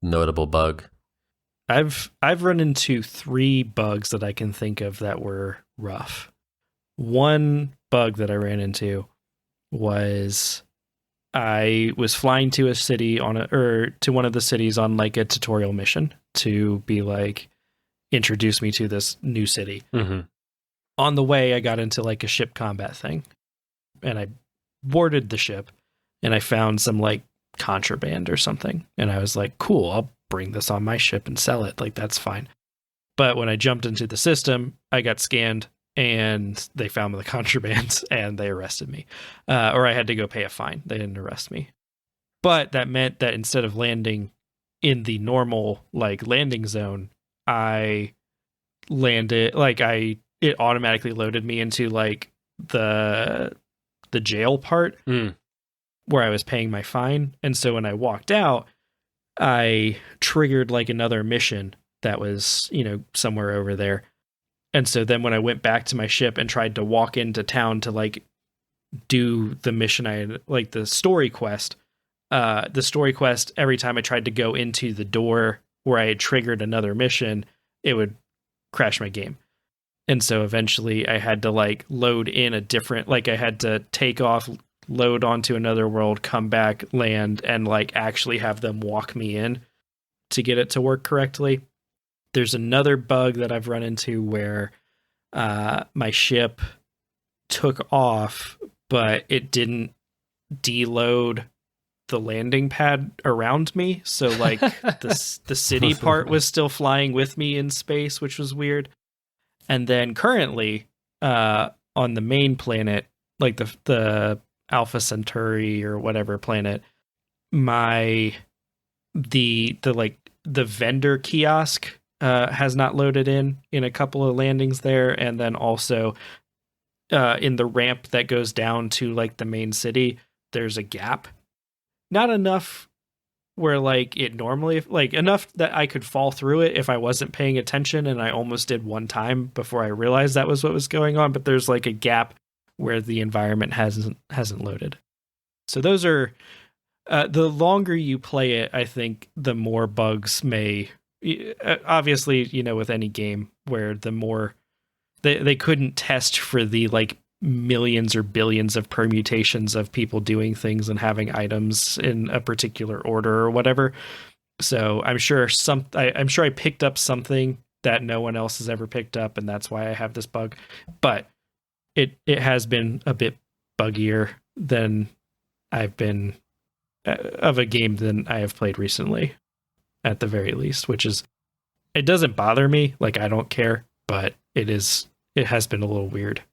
notable bug.
I've run into 3 bugs that I can think of that were rough. One bug that I ran into was I was flying to a city to one of the cities on like a tutorial mission to be like, introduce me to this new city.
Mm-hmm.
On the way, I got into like a ship combat thing, and I boarded the ship, and I found some like contraband or something, and I was like, cool, I'll bring this on my ship and sell it, like that's fine. But when I jumped into the system, I got scanned and they found the contraband and they arrested me, or I had to go pay a fine. They didn't arrest me, but that meant that instead of landing in the normal like landing zone, I landed like it automatically loaded me into like the jail part where I was paying my fine. And so when I walked out, I triggered like another mission that was, somewhere over there. And so then when I went back to my ship and tried to walk into town to like do the mission, I had like the story quest, every time I tried to go into the door where I had triggered another mission, it would crash my game. And so eventually I had to like load in a different, like I had to take off, load onto another world, come back, land, and like actually have them walk me in to get it to work correctly. There's another bug that I've run into where my ship took off, but it didn't deload the landing pad around me. So like the city part was still flying with me in space, which was weird. And then currently on the main planet, like the Alpha Centauri or whatever planet, the vendor kiosk has not loaded in a couple of landings there, and then also in the ramp that goes down to like the main city, there's a gap. Not enough where like it normally, like enough that I could fall through it if I wasn't paying attention, and I almost did one time before I realized that was what was going on, but there's like a gap where the environment hasn't loaded. So those are the longer you play it, I think the more bugs may obviously, you know, with any game where the more they couldn't test for the like millions or billions of permutations of people doing things and having items in a particular order or whatever. So I'm sure I'm sure I picked up something that no one else has ever picked up, and that's why I have this bug. But it has been a bit buggier than I've been of a game than I have played recently, at the very least, which is, it doesn't bother me. Like, I don't care, but it has been a little weird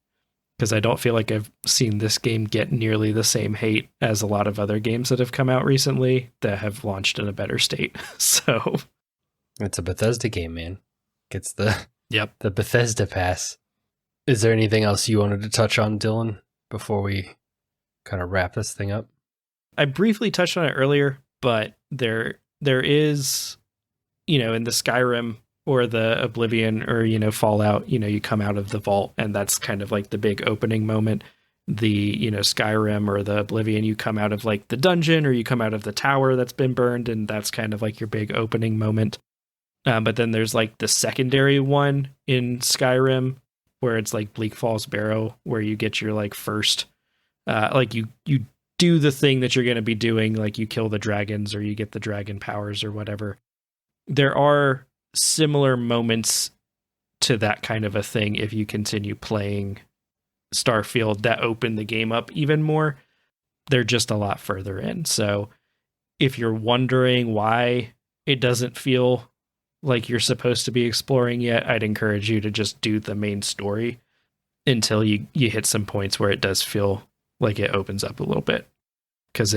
because I don't feel like I've seen this game get nearly the same hate as a lot of other games that have come out recently that have launched in a better state. So
it's a Bethesda game, man. Gets the
the
Bethesda pass. Is there anything else you wanted to touch on, Dylan, before we kind of wrap this thing up?
I briefly touched on it earlier, but there is, you know, in the Skyrim or the Oblivion or, you know, Fallout, you know, you come out of the vault and that's kind of like the big opening moment. The, you know, Skyrim or the Oblivion, you come out of like the dungeon or you come out of the tower that's been burned, and that's kind of like your big opening moment. But then there's like the secondary one in Skyrim where it's like Bleak Falls Barrow, where you get your like first, like you do the thing that you're going to be doing, like you kill the dragons or you get the dragon powers or whatever. There are similar moments to that kind of a thing if you continue playing Starfield that open the game up even more. They're just a lot further in. So if you're wondering why it doesn't feel like you're supposed to be exploring yet, I'd encourage you to just do the main story until you hit some points where it does feel like it opens up a little bit. Because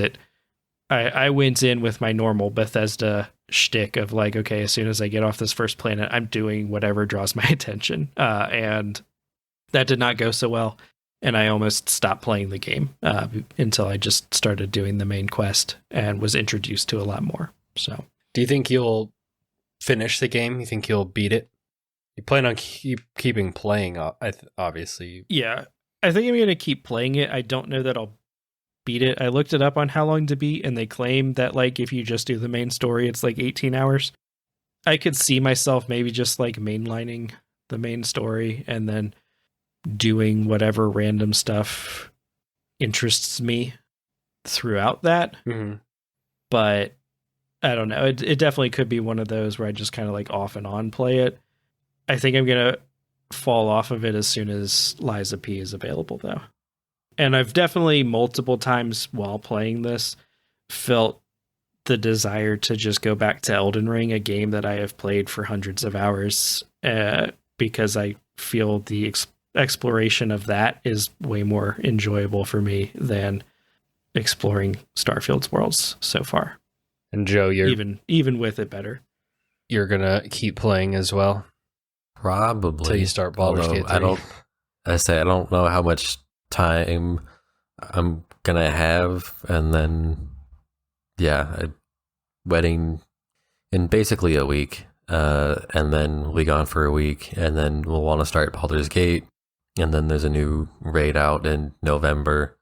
I went in with my normal Bethesda shtick of like, okay, as soon as I get off this first planet, I'm doing whatever draws my attention. And that did not go so well. And I almost stopped playing the game until I just started doing the main quest and was introduced to a lot more. So,
do you think you'll finish the game? You think you'll beat it? You plan on keeping playing, obviously.
Yeah, I think I'm going to keep playing it. I don't know that I'll beat it. I looked it up on how long to beat, and they claim that like if you just do the main story, it's like 18 hours. I could see myself maybe just like mainlining the main story and then doing whatever random stuff interests me throughout that.
Mm-hmm.
But I don't know. It definitely could be one of those where I just kind of like off and on play it. I think I'm going to fall off of it as soon as Liza P is available, though. And I've definitely multiple times while playing this felt the desire to just go back to Elden Ring, a game that I have played for hundreds of hours, because I feel the exploration of that is way more enjoyable for me than exploring Starfield's worlds so far.
And Joe, you're
even with it better.
You're gonna keep playing as well,
probably
until you start Baldur's Gate 3.
I don't know how much time I'm gonna have, and then a wedding in basically a week, and then we'll be gone for a week, and then we'll want to start Baldur's Gate, and then there's a new raid out in November.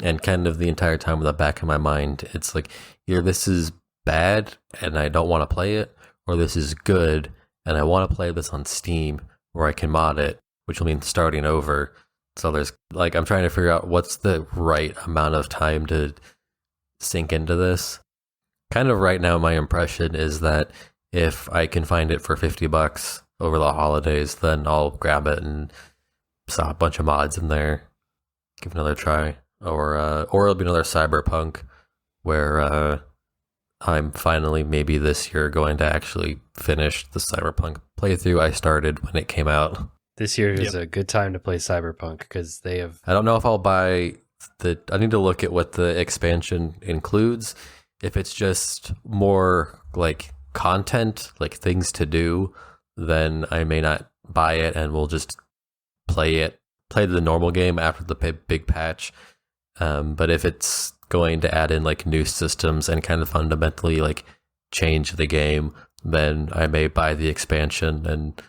And kind of the entire time in the back of my mind, it's like, either this is bad and I don't want to play it, or this is good and I want to play this on Steam where I can mod it, which will mean starting over. So there's like, I'm trying to figure out what's the right amount of time to sink into this. Kind of right now, my impression is that if I can find it for $50 over the holidays, then I'll grab it and saw a bunch of mods in there, give it another try. Or it'll be another Cyberpunk where I'm finally maybe this year going to actually finish the Cyberpunk playthrough I started when it came out.
This year is a good time to play Cyberpunk because they have...
I don't know if I'll buy I need to look at what the expansion includes. If it's just more like content, like things to do, then I may not buy it and we'll just play the normal game after the big patch. But if it's going to add in like new systems and kind of fundamentally like change the game, then I may buy the expansion and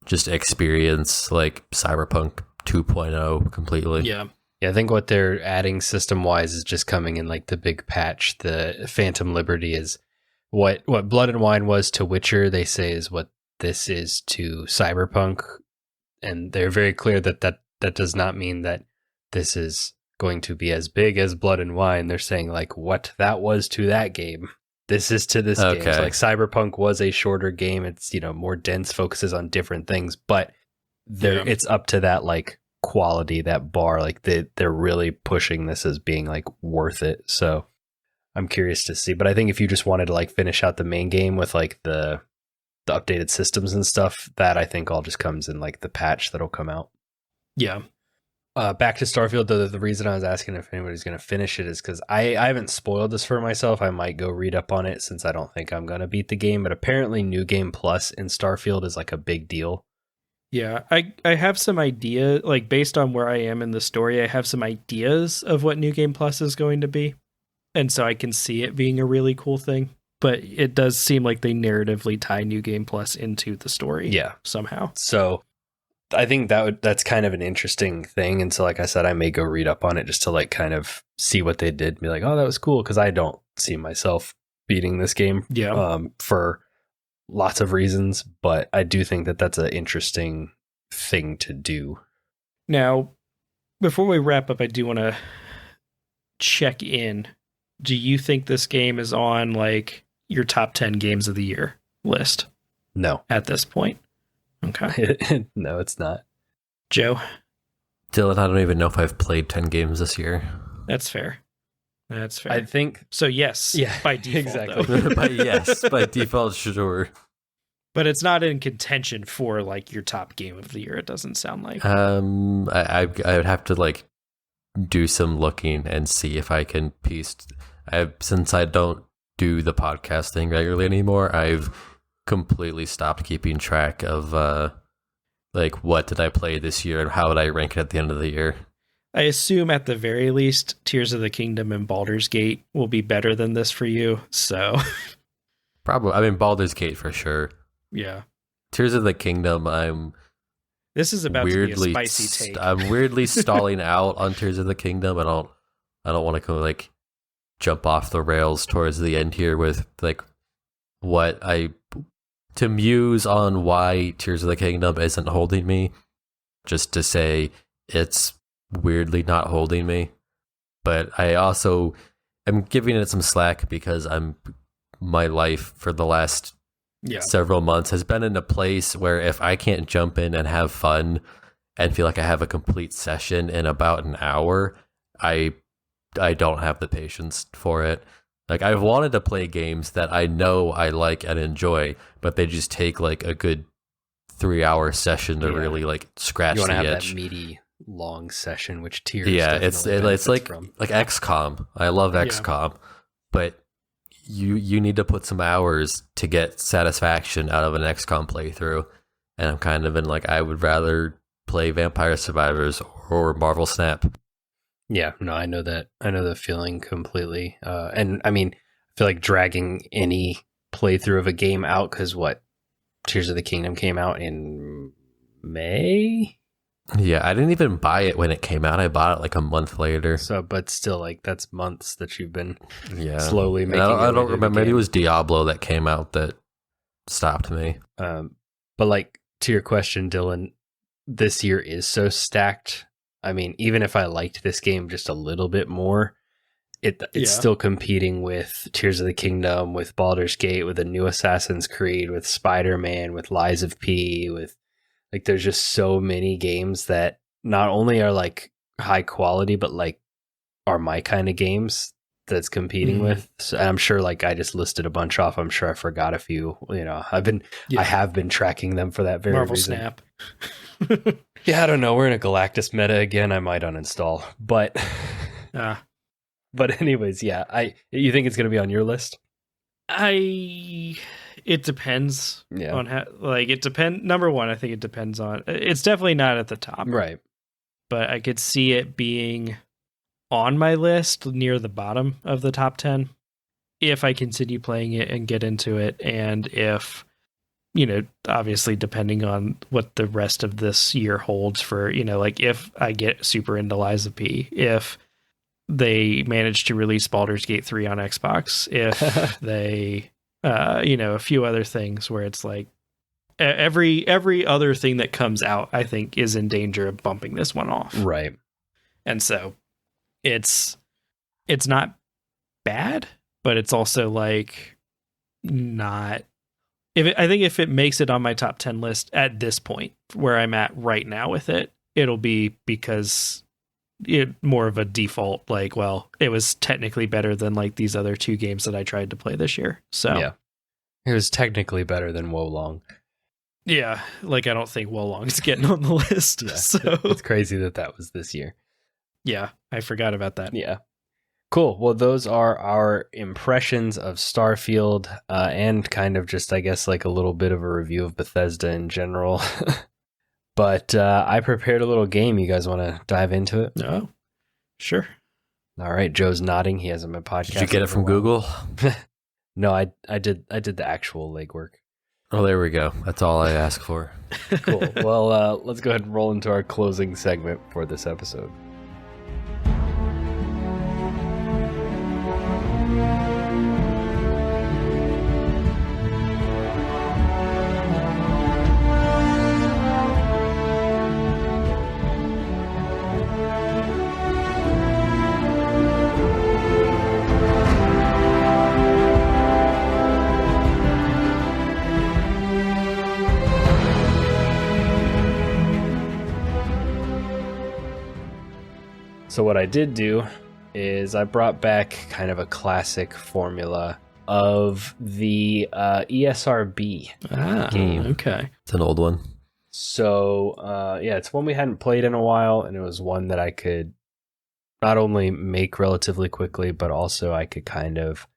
just experience like Cyberpunk 2.0 completely.
Yeah.
Yeah, I think what they're adding system-wise is just coming in like the big patch. The Phantom Liberty is what Blood and Wine was to Witcher, they say is what this is to Cyberpunk. And they're very clear that does not mean that this is going to be as big as Blood and Wine. They're saying like what that was to that game, this is to this game. So like Cyberpunk was a shorter game. It's, more dense, focuses on different things, but it's up to that like quality, that bar. Like they're really pushing this as being like worth it. So I'm curious to see. But I think if you just wanted to like finish out the main game with like the updated systems and stuff, that I think all just comes in like the patch that'll come out.
Yeah.
Back to Starfield, though, the reason I was asking if anybody's going to finish it is because I haven't spoiled this for myself. I might go read up on it since I don't think I'm going to beat the game. But apparently New Game Plus in Starfield is like a big deal.
Yeah, I have some idea, like based on where I am in the story, I have some ideas of what New Game Plus is going to be. And so I can see it being a really cool thing. But it does seem like they narratively tie New Game Plus into the story somehow.
So I think that's kind of an interesting thing. And so, like I said, I may go read up on it just to like kind of see what they did and be like, oh, that was cool. Because I don't see myself beating this game for lots of reasons. But I do think that that's an interesting thing to do.
Now, before we wrap up, I do want to check in. Do you think this game is on like your top 10 games of the year list?
No.
At this point? Okay.
No, it's not.
Joe?
Dylan, I don't even know if I've played 10 games this year.
That's fair.
I think
so. Yes. Yeah. By default.
Exactly.
By default, sure.
But it's not in contention for like your top game of the year. It doesn't sound like.
I would have to like do some looking and see if I can piece. Since I don't do the podcast thing regularly anymore, I've completely stopped keeping track of like what did I play this year and how would I rank it at the end of the year.
I assume at the very least Tears of the Kingdom and Baldur's Gate will be better than this for you, so
probably. I mean, Baldur's Gate for sure.
Yeah.
Tears of the Kingdom,
this is about to be a spicy take.
I'm weirdly stalling out on Tears of the Kingdom. I don't want to go like jump off the rails towards the end here with like to muse on why Tears of the Kingdom isn't holding me, just to say it's weirdly not holding me. But I also am giving it some slack because my life for the last several months has been in a place where if I can't jump in and have fun and feel like I have a complete session in about an hour, I don't have the patience for it. Like, I've wanted to play games that I know I like and enjoy, but they just take like a good 3-hour session to really like scratch the edge. You want to have
that meaty long session, which Tears
it's like
from.
Like XCOM. I love XCOM, but you need to put some hours to get satisfaction out of an XCOM playthrough, and I'm kind of in like, I would rather play Vampire Survivors or Marvel Snap.
Yeah, no, I know that. I know the feeling completely. And I mean, I feel like dragging any playthrough of a game out, because Tears of the Kingdom came out in May?
Yeah, I didn't even buy it when it came out. I bought it like a month later.
So, but still, like, that's months that you've been slowly making.
I don't remember. Maybe it was Diablo that came out that stopped me.
But like, to your question, Dylan, this year is so stacked I mean, even if I liked this game just a little bit more, it's still competing with Tears of the Kingdom, with Baldur's Gate, with a new Assassin's Creed, with Spider-Man, with Lies of P, with like there's just so many games that not only are like high quality, but like are my kind of games that's competing with. So I'm sure like I just listed a bunch off. I'm sure I forgot a few. You know, I have been tracking them for that very
Marvel
reason.
Snap.
Yeah, I don't know. We're in a Galactus meta again. I might uninstall, but but anyways, yeah. You think it's going to be on your list?
It depends
Yeah.
on how, like, number one, I think it depends on, it's definitely not at the top.
Right.
But I could see it being on my list near the bottom of the top 10 if I continue playing it and get into it. And if, you know, obviously depending on what the rest of this year holds for, you know, like if I get super into Lies of P, if they manage to release Baldur's Gate 3 on Xbox, if they, you know, a few other things where it's like every other thing that comes out, I think is in danger of bumping this one off.
Right.
And so it's not bad, but it's also like not, I think if it makes it on my top 10 list at this point where I'm at right now with it, it'll be because it more of a default, like, well, it was technically better than like these other two games that I tried to play this year. So
yeah, it was technically better than Wolong.
Yeah, like I don't think Wolong's getting on the list.
Yeah.
So
It's crazy that was this year.
Yeah, I forgot about that.
Yeah. Cool. Well, those are our impressions of Starfield and kind of just, I guess, like a little bit of a review of Bethesda in general. But I prepared a little game. You guys want to dive into it?
No. Sure.
All right. Joe's nodding. He hasn't been podcasting.
Did you get it from Google?
No, I did the actual legwork.
Oh, there we go. That's all I ask for.
Cool. Well, let's go ahead and roll into our closing segment for this episode. So what I did do is I brought back kind of a classic formula of the ESRB game.
Okay.
It's an old one.
So yeah, it's one we hadn't played in a while, and it was one that I could not only make relatively quickly, but also I could kind of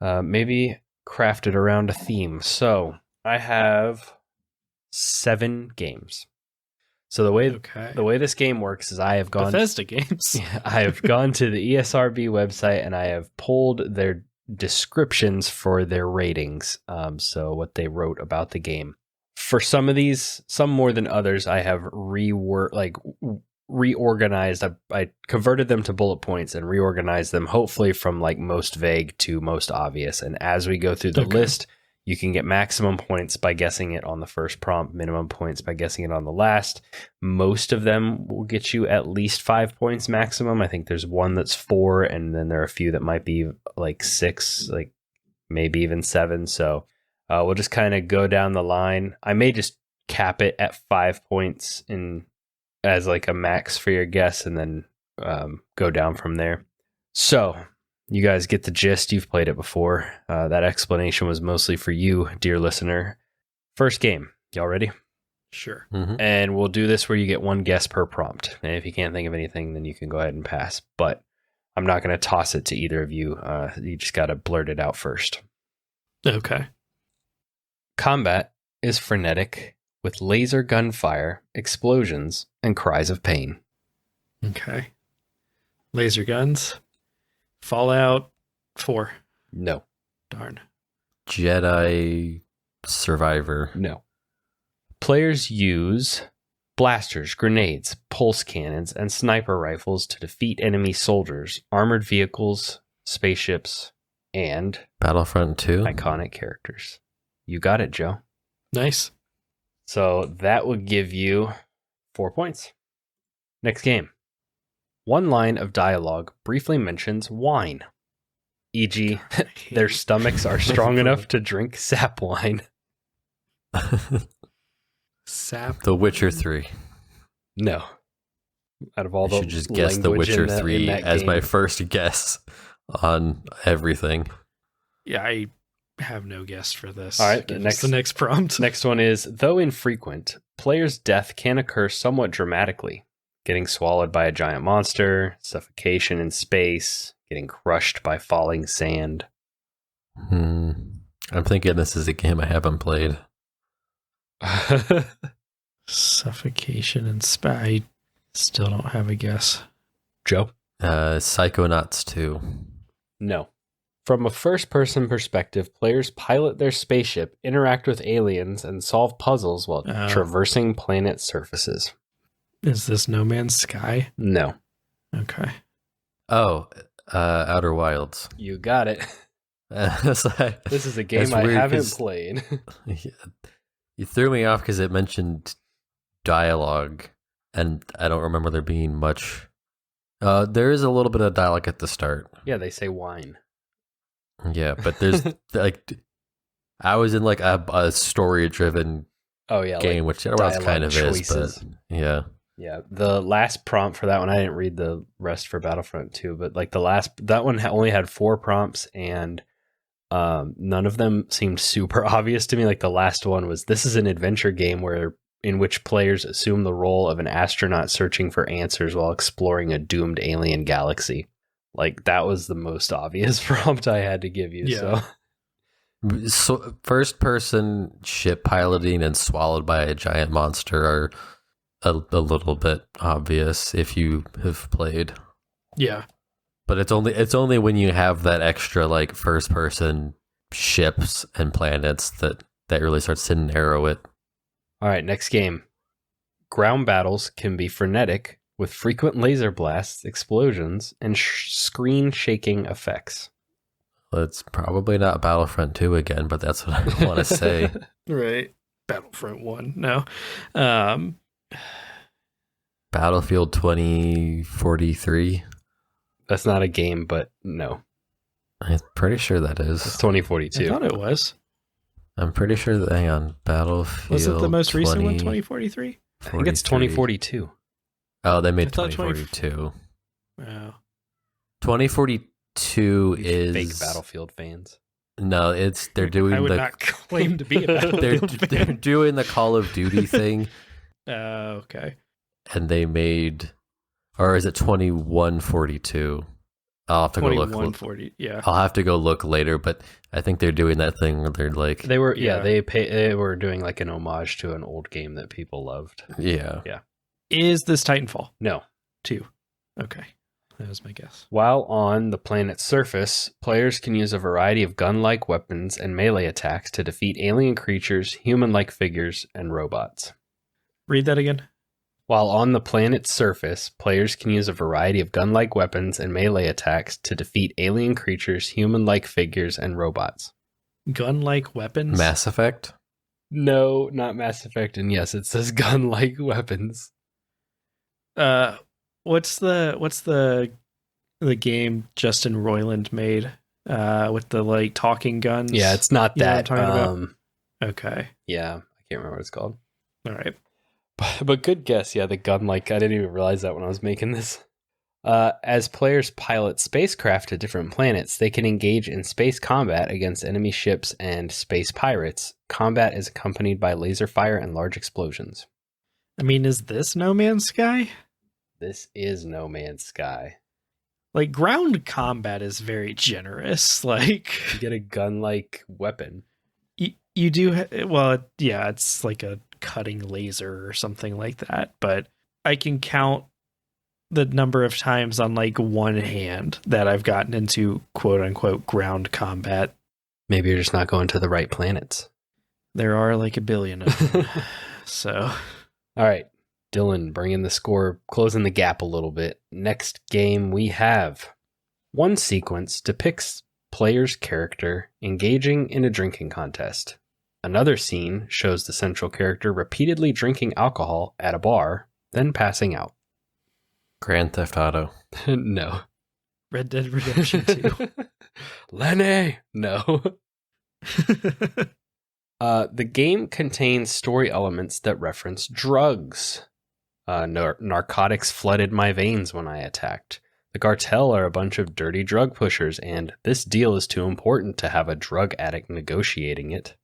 maybe craft it around a theme. So I have 7 games. So the way this game works is I have gone
Bethesda games.
I have gone to the ESRB website and I have pulled their descriptions for their ratings. So what they wrote about the game. For some of these, some more than others, I have reorganized. I converted them to bullet points and reorganized them, hopefully from like most vague to most obvious. And as we go through the list, you can get maximum points by guessing it on the first prompt, minimum points by guessing it on the last. Most of them will get you at least 5 points maximum. I think there's one that's 4, and then there are a few that might be like 6, like maybe even 7. So we'll just kind of go down the line. I may just cap it at 5 points as like a max for your guess, and then go down from there. So you guys get the gist. You've played it before. That explanation was mostly for you, dear listener. First game. Y'all ready?
Sure.
Mm-hmm.
And we'll do this where you get 1 guess per prompt. And if you can't think of anything, then you can go ahead and pass. But I'm not going to toss it to either of you. You just got to blurt it out first.
Okay.
Combat is frenetic with laser gunfire, explosions, and cries of pain.
Okay. Laser guns. Fallout 4.
No.
Darn.
Jedi Survivor.
No. Players use blasters, grenades, pulse cannons, and sniper rifles to defeat enemy soldiers, armored vehicles, spaceships, and
Battlefront 2.
iconic characters. You got it, Joe.
Nice.
So that would give you 4 points. Next game. One line of dialogue briefly mentions wine, e.g., their stomachs are strong enough to drink sap wine.
Sap.
The Witcher 3.
No. Out of all
I
the
should just guess The
language
Witcher
in
3
that
as my
game.
first guess on everything.
Yeah, I have no guess for this.
All right,
Give us the next prompt.
Next one is, though infrequent, players' death can occur somewhat dramatically. Getting swallowed by a giant monster, suffocation in space, getting crushed by falling sand.
I'm thinking this is a game I haven't played.
Suffocation and I still don't have a guess.
Joe?
Psychonauts 2.
No. From a first-person perspective, players pilot their spaceship, interact with aliens, and solve puzzles while traversing planet surfaces.
Is this No Man's Sky?
No.
Okay.
Oh, Outer Wilds.
You got it.
It's like-
This is a game
That's
I
weird
haven't
'cause-
played.
You threw me off because it mentioned dialogue, and I don't remember there being much. There is a little bit of dialogue at the start.
Yeah, they say wine.
Yeah, but there's like, I was in like a story-driven
Oh, yeah.
game, which Outer Wilds kind of
choices.
is, but yeah.
Yeah, the last prompt for that one, I didn't read the rest for Battlefront 2, but like that one only had 4 prompts, and none of them seemed super obvious to me. Like the last one was, this is an adventure game in which players assume the role of an astronaut searching for answers while exploring a doomed alien galaxy. Like that was the most obvious prompt I had to give you.
Yeah.
So first person ship piloting and swallowed by a giant monster are a little bit obvious if you have played.
Yeah.
But it's only when you have that extra like first person ships and planets that really starts to narrow it.
All right, next game. Ground battles can be frenetic with frequent laser blasts, explosions, and screen shaking effects.
Well, it's probably not Battlefront 2 again, but that's what I want to say.
Right. Battlefront 1. No.
Battlefield 2043.
That's not a game, but no.
I'm pretty sure that
It's
is.
2042.
I thought it was.
I'm pretty sure that, hang on, Battlefield.
Was it the most recent one, 2043?
I think it's 2042.
Oh, they made
I thought
2042.
Wow.
2042 is
Fake Battlefield fans.
No, they're doing
I would
the
not claim to be a
they're
Battlefield
they're
fan.
doing the Call of Duty thing,
Okay.
and they made, or is it 2142? I'll have to go look.
2140. Yeah.
I'll have to go look later, but I think they're doing that thing where they're like,
They were,
Yeah.
they were doing like an homage to an old game that people loved.
yeah.
Is this Titanfall
No.
2? Okay. That was my guess.
While on the planet's surface, players can use a variety of gun-like weapons and melee attacks to defeat alien creatures, human-like figures, and robots.
Read that again.
While on the planet's surface, players can use a variety of gun-like weapons and melee attacks to defeat alien creatures, human-like figures, and robots.
Gun-like weapons?
Mass Effect.
No, not Mass Effect, and yes, it says gun-like weapons.
What's the game Justin Roiland made with the like talking guns?
Yeah, it's not
You know what
that.
I'm talking about? Okay.
Yeah, I can't remember what it's called.
All right.
But good guess. Yeah, the gun-like. I didn't even realize that when I was making this. As players pilot spacecraft to different planets, they can engage in space combat against enemy ships and space pirates. Combat is accompanied by laser fire and large explosions.
I mean, is this No Man's Sky?
This is No Man's Sky.
Like, ground combat is very generous. Like,
You get a gun-like weapon.
you do, well, yeah, it's like a cutting laser or something like that. But I can count the number of times on like one hand that I've gotten into quote unquote ground combat.
Maybe you're just not going to the right planets.
There are like a billion of them. So,
All right, Dylan, bringing the score, closing the gap a little bit. Next game we have. One sequence depicts player's character engaging in a drinking contest. Another scene shows the central character repeatedly drinking alcohol at a bar, then passing out.
Grand Theft Auto.
No.
Red Dead Redemption 2.
Lenny! No. The game contains story elements that reference drugs. Narcotics flooded my veins when I attacked. The cartel are a bunch of dirty drug pushers, and this deal is too important to have a drug addict negotiating it.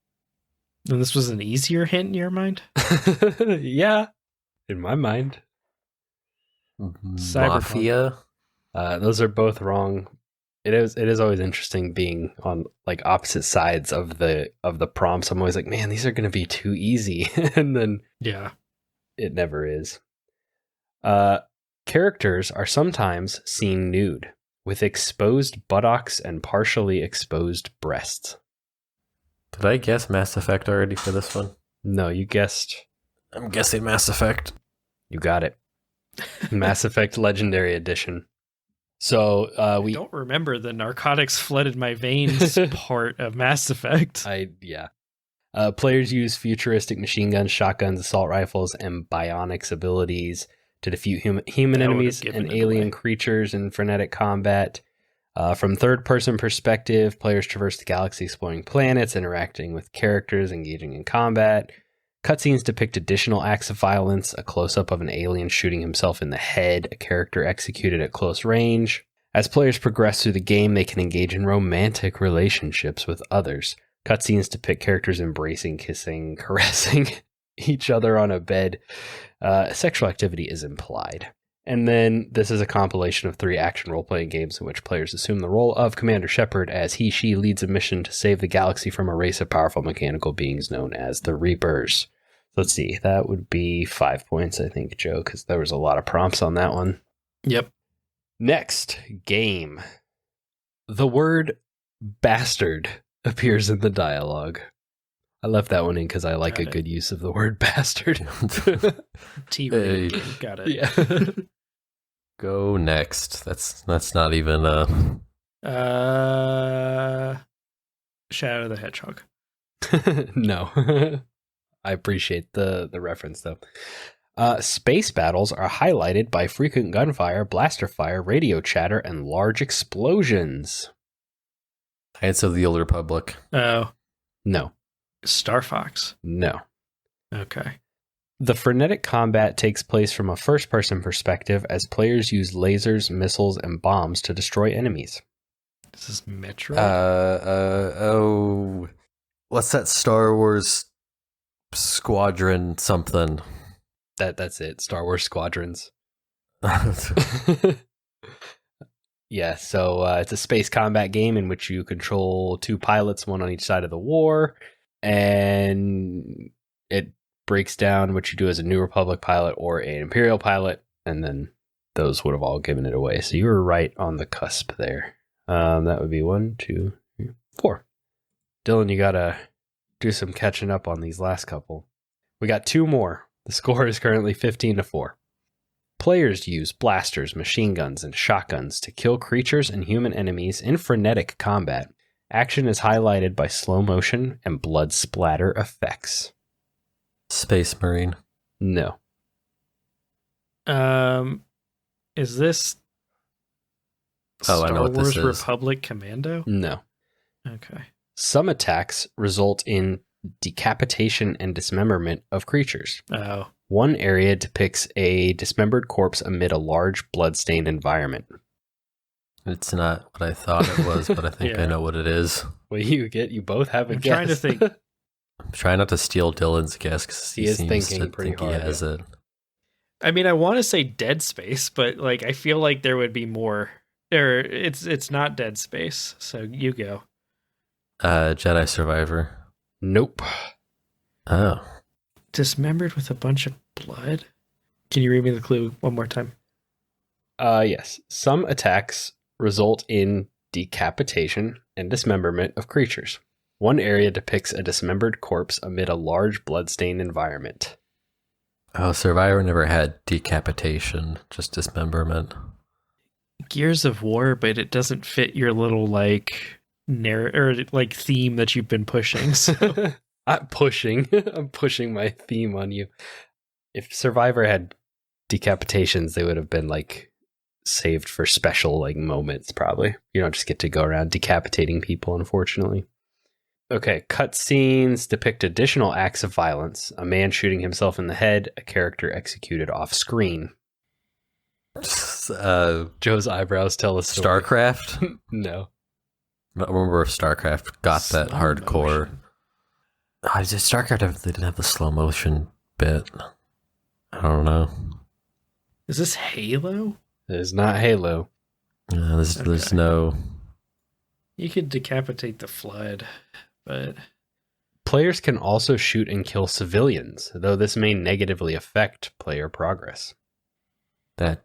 And this was an easier hint in your mind?
Yeah, in my mind.
Mafia?
Those are both wrong. It is always interesting being on like opposite sides of the prompts. I'm always like, man, these are going to be too easy, and then it never is. Characters are sometimes seen nude, with exposed buttocks and partially exposed breasts.
Did I guess Mass Effect already for this one?
No, you guessed.
I'm guessing Mass Effect.
You got it. Mass Effect Legendary Edition. So
I don't remember the narcotics flooded my veins part of Mass Effect.
Players use futuristic machine guns, shotguns, assault rifles, and bionics abilities to defeat human enemies and alien creatures in frenetic combat. From third-person perspective, players traverse the galaxy exploring planets, interacting with characters, engaging in combat. Cutscenes depict additional acts of violence, a close-up of an alien shooting himself in the head, a character executed at close range. As players progress through the game, they can engage in romantic relationships with others. Cutscenes depict characters embracing, kissing, caressing each other on a bed. Sexual activity is implied. And then this is a compilation of 3 action role-playing games in which players assume the role of Commander Shepard as she leads a mission to save the galaxy from a race of powerful mechanical beings known as the Reapers. Let's see, that would be 5 points, I think, Joe, because there was a lot of prompts on that one.
Yep.
Next game. The word bastard appears in the dialogue. I left that one in because I like a good use of the word bastard.
T-rated game. Got it.
Yeah.
Go next. That's not even
Shadow the Hedgehog.
No. I appreciate the reference, though. Space battles are highlighted by frequent gunfire, blaster fire, radio chatter, and large explosions.
Knights of the Old Republic.
Oh.
No.
Star Fox.
No.
Okay.
The frenetic combat takes place from a first-person perspective as players use lasers, missiles, and bombs to destroy enemies.
This is Metro.
What's that Star Wars Squadron something?
That's it. Star Wars Squadrons. Yeah, so it's a space combat game in which you control 2 pilots, one on each side of the war, and it breaks down what you do as a New Republic pilot or an Imperial pilot, and then those would have all given it away. So you were right on the cusp there. That would be 1, 2, 3, 4. Dylan, you gotta do some catching up on these last couple. We got 2 more. The score is currently 15-4. Players use blasters, machine guns, and shotguns to kill creatures and human enemies in frenetic combat. Action is highlighted by slow motion and blood splatter effects.
Space Marine.
No.
Is this
I know what this
Wars
is.
Republic Commando?
No.
Okay.
Some attacks result in decapitation and dismemberment of creatures.
Oh.
One area depicts a dismembered corpse amid a large blood-stained environment.
It's not what I thought it was, but I think I know what it is.
Well, you both have a guess.
I'm trying to think.
I'm trying not to steal Dylan's guess because
he is thinking pretty hard.
He has it.
I mean, I want to say Dead Space, but like I feel like there would be more. It's not Dead Space, so you go.
Jedi Survivor.
Nope.
Oh.
Dismembered with a bunch of blood? Can you read me the clue one more time?
Yes. Some attacks result in decapitation and dismemberment of creatures. One area depicts a dismembered corpse amid a large blood-stained environment.
Oh, Survivor never had decapitation, just dismemberment.
Gears of War, but it doesn't fit your little theme that you've been pushing. So.
I'm pushing my theme on you. If Survivor had decapitations, they would have been like saved for special like moments, probably. You don't just get to go around decapitating people, unfortunately. Okay, cutscenes depict additional acts of violence. A man shooting himself in the head, a character executed off screen. Joe's eyebrows tell a story.
StarCraft?
No.
I don't remember if StarCraft got that
Slow
hardcore.
motion.
StarCraft, they didn't have the slow motion bit. I don't know.
Is this Halo?
It is not Halo.
There's
Okay.
no...
You could decapitate the Flood, but
Players can also shoot and kill civilians, though this may negatively affect player progress.
that.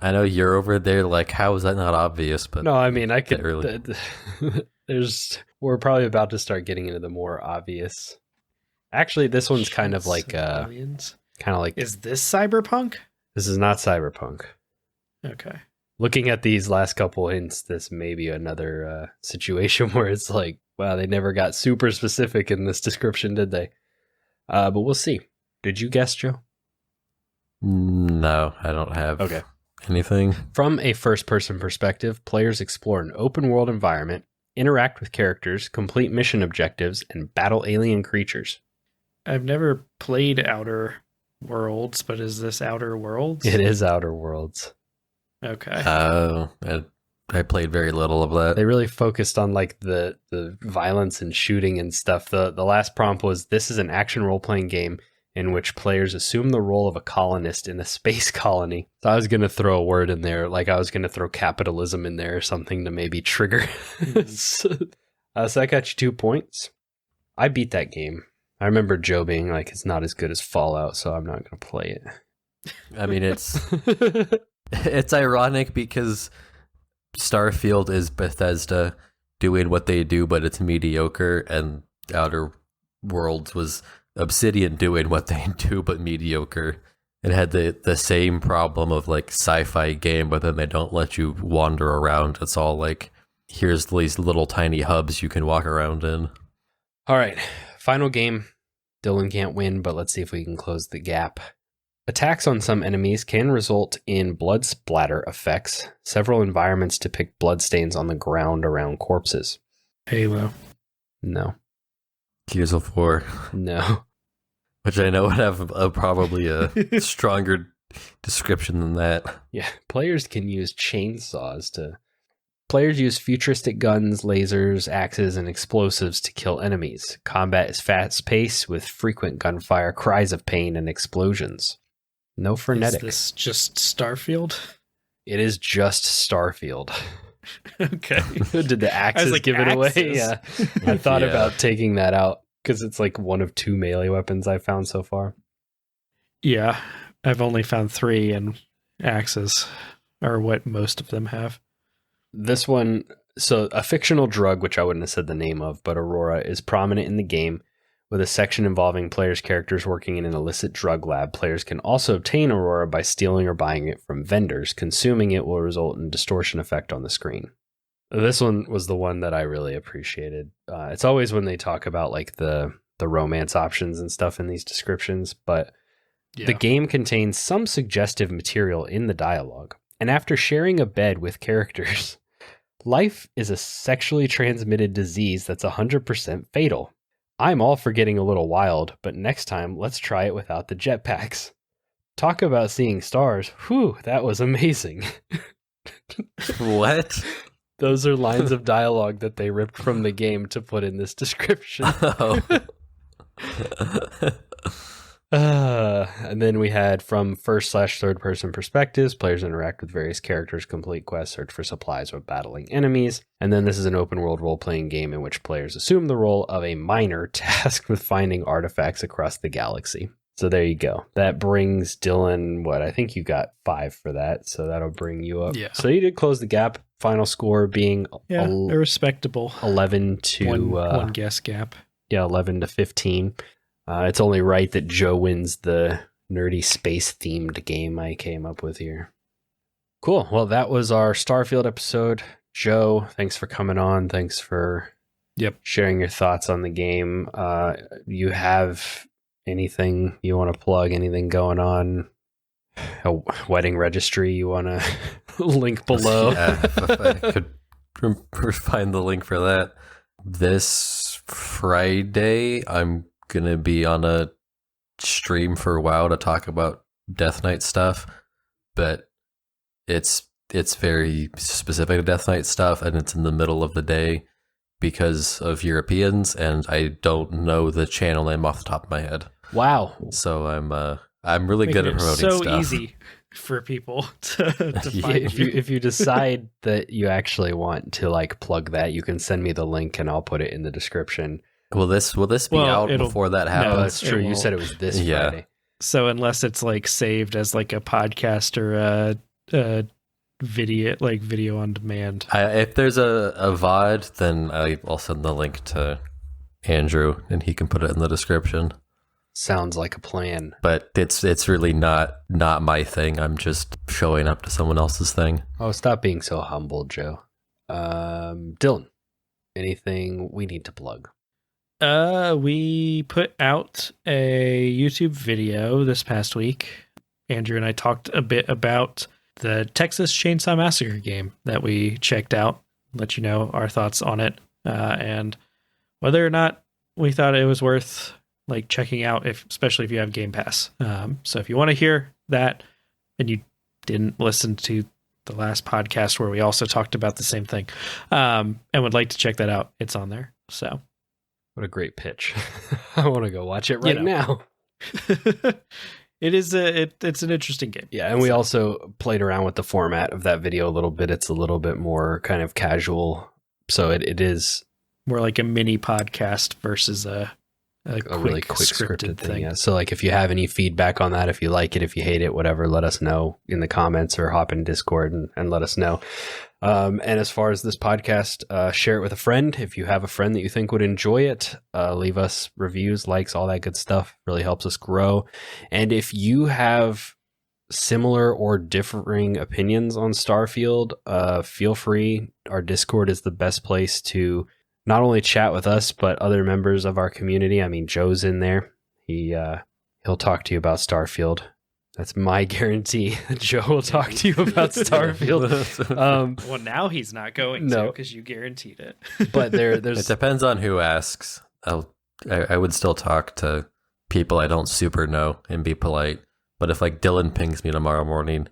I know you're over there like, how is that not obvious? But
No, I mean, I could.
Early.
We're probably about to start getting into the more obvious. Actually, this one's kind of like,
civilians.
This
Is this Cyberpunk?
is not Cyberpunk.
Okay.
Looking at these last couple hints, this may be another situation where it's like, wow, they never got super specific in this description, did they? But we'll see. Did you guess, Joe?
no, I don't have
Okay.
anything.
From a first-person perspective, players explore an open-world environment, interact with characters, complete mission objectives, and battle alien creatures.
I've never played Outer Worlds, but is this Outer Worlds?
It is Outer Worlds.
Okay.
I played very little of that.
They really focused on like the violence and shooting and stuff. The last prompt was, this is an action role-playing game in which players assume the role of a colonist in a space colony. So I was going to throw a word in there, like I was going to throw capitalism in there or something to maybe trigger. So that got you 2 points. I beat that game. I remember Joe being like, it's not as good as Fallout, so I'm not going to play
I mean, it's
it.
it's ironic because Starfield is Bethesda doing what they do, but it's mediocre, and Outer Worlds was Obsidian doing what they do, but mediocre. It had the same problem of like sci-fi game, but then they don't let you wander around. It's all like, here's these little tiny hubs you can walk around in.
All right, final game. Dylan can't win, but let's see if we can close the gap. Attacks on some enemies can result in blood splatter effects. Several environments depict bloodstains on the ground around corpses.
Halo.
No.
Gears of War,
No.
which I know would have probably a stronger description than that.
Yeah, players can use chainsaws to... Players use futuristic guns, lasers, axes, and explosives to kill enemies. Combat is fast-paced with frequent gunfire, cries of pain, and explosions. No frenetic.
Is this just Starfield?
It is just Starfield.
Okay.
Did the axes
like,
give it away?
axes?
Yeah. I thought
Yeah.
about taking that out because it's like one of 2 melee weapons I've found so far.
Yeah. I've only found 3, and axes are what most of them have.
This one, so a fictional drug, which I wouldn't have said the name of, but Aurora, is prominent in the game with a section involving players' characters working in an illicit drug lab. Players can also obtain Aurora by stealing or buying it from vendors. Consuming it will result in distortion effect on the screen. This one was the one that I really appreciated. It's always when they talk about like the romance options and stuff in these descriptions, but the game contains some suggestive material in the dialogue. And after sharing a bed with characters, life is a sexually transmitted disease that's 100% fatal. I'm all for getting a little wild, but next time, let's try it without the jetpacks. Talk about seeing stars. Whew, that was amazing.
What?
Those are lines of dialogue that they ripped from the game to put in this description.
Oh.
And then we had from first/third person perspectives, players interact with various characters, complete quests, search for supplies, or battling enemies. And then this is an open world role playing game in which players assume the role of a miner tasked with finding artifacts across the galaxy. So there you go. That brings Dylan, I think you got 5 for that. So that'll bring you up.
Yeah.
So you did close the gap. Final score being
Yeah, a respectable
11 to
one guess gap.
11 to 15. It's only right that Joe wins the nerdy space-themed game I came up with here. Cool. Well, that was our Starfield episode. Joe, thanks for coming on. Thanks for sharing your thoughts on the game. You have anything you want to plug? Anything going on? a wedding registry you want to link below.
Yeah, if I could find the link for that. This Friday, I'm going to be on a stream for WoW to talk about Death Knight stuff, but it's very specific to Death Knight stuff, and it's in the middle of the day because of Europeans, and I don't know the channel name off the top of my head.
Wow.
So I'm really good at promoting
so
stuff.
Easy for people to
Yeah,
find
If you decide that you actually want to like plug that, you can send me the link and I'll put it in the description.
Will this be out before that happens?
No, that's true. You said it was this Friday.
So unless it's like saved as like a podcast or a video on demand.
If there's a VOD, then I'll send the link to Andrew and he can put it in the description.
Sounds like a plan.
But it's really not my thing. I'm just showing up to someone else's thing.
Oh, stop being so humble, Joe. Dylan, anything we need to plug?
We put out a YouTube video this past week. Andrew and I talked a bit about the Texas Chainsaw Massacre game that we checked out. Let you know our thoughts on it, and whether or not we thought it was worth like checking out, especially if you have Game Pass. So if you want to hear that and you didn't listen to the last podcast where we also talked about the same thing, and would like to check that out, it's on there. So
what a great pitch. I want to go watch it right now.
It's an interesting game.
Yeah, and we also played around with the format of that video a little bit. It's a little bit more kind of casual. So it is
more like a mini podcast versus a
really quick scripted
thing.
Yeah. So like if you have any feedback on that, if you like it, if you hate it, whatever, let us know in the comments or hop in Discord and let us know. And as far as this podcast, share it with a friend. If you have a friend that you think would enjoy it, leave us reviews, likes, all that good stuff. Really helps us grow. And if you have similar or differing opinions on Starfield, feel free. Our Discord is the best place to not only chat with us, but other members of our community. I mean, Joe's in there. He'll talk to you about Starfield. That's my guarantee. Joe will talk to you about Starfield.
Well, now he's not going to because you guaranteed it.
But there's
it depends on who asks. I would still talk to people I don't super know and be polite. But if like Dylan pings me tomorrow morning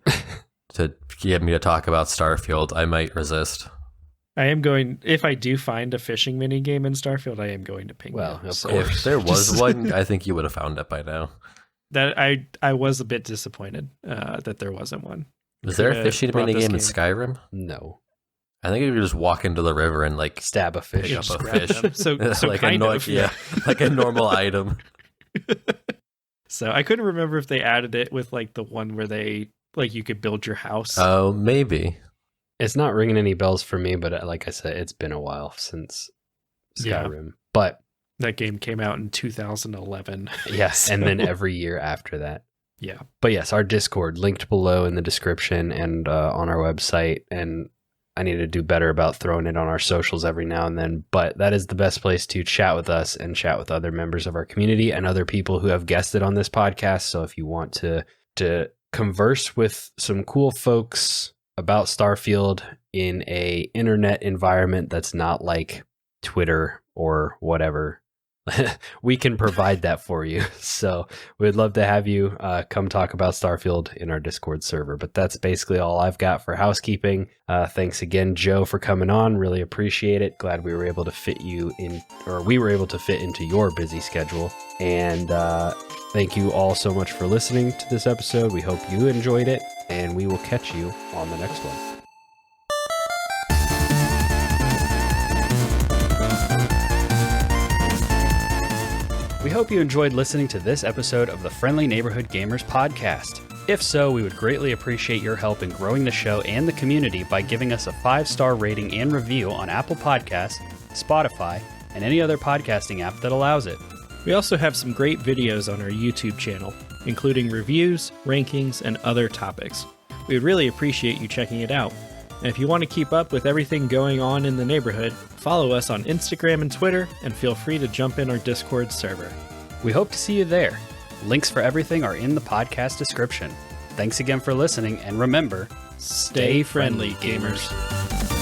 to get me to talk about Starfield, I might resist.
I am going, if I do find a fishing mini game in Starfield, I am going to ping
Well,
you.
of course.
If there was one, I think you would have found it by now.
That I was a bit disappointed that there wasn't one.
Is there a fishing mini game in Skyrim?
No.
I think you could just walk into the river and like
Stab a fish.
pick up a
grab
fish.
them. So
like
kind of.
like a normal item.
So I couldn't remember if they added it with like the one where they like you could build your house.
Oh, maybe.
It's not ringing any bells for me, but like I said, it's been a while since Skyrim.
Yeah.
But
that game came out in 2011.
yes, and then every year after that.
Yeah.
But yes, our Discord linked below in the description and on our website. And I need to do better about throwing it on our socials every now and then. But that is the best place to chat with us and chat with other members of our community and other people who have guested on this podcast. So if you want to converse with some cool folks about Starfield in a internet environment that's not like Twitter or whatever, we can provide that for you. So we'd love to have you come talk about Starfield in our Discord server. But that's basically all I've got for housekeeping. Thanks again, Joe, for coming on. Really appreciate it. Glad we were able to fit you in, or we were able to fit into your busy schedule. And thank you all so much for listening to this episode. We hope you enjoyed it, and we will catch you on the next one.
We hope you enjoyed listening to this episode of the Friendly Neighborhood Gamers podcast. If so, we would greatly appreciate your help in growing the show and the community by giving us a 5-star rating and review on Apple Podcasts, Spotify, and any other podcasting app that allows it.
We also have some great videos on our YouTube channel, including reviews, rankings, and other topics. We would really appreciate you checking it out. And if you want to keep up with everything going on in the neighborhood, follow us on Instagram and Twitter, and feel free to jump in our Discord server.
We hope to see you there. Links for everything are in the podcast description. Thanks again for listening, and remember,
Stay friendly, gamers.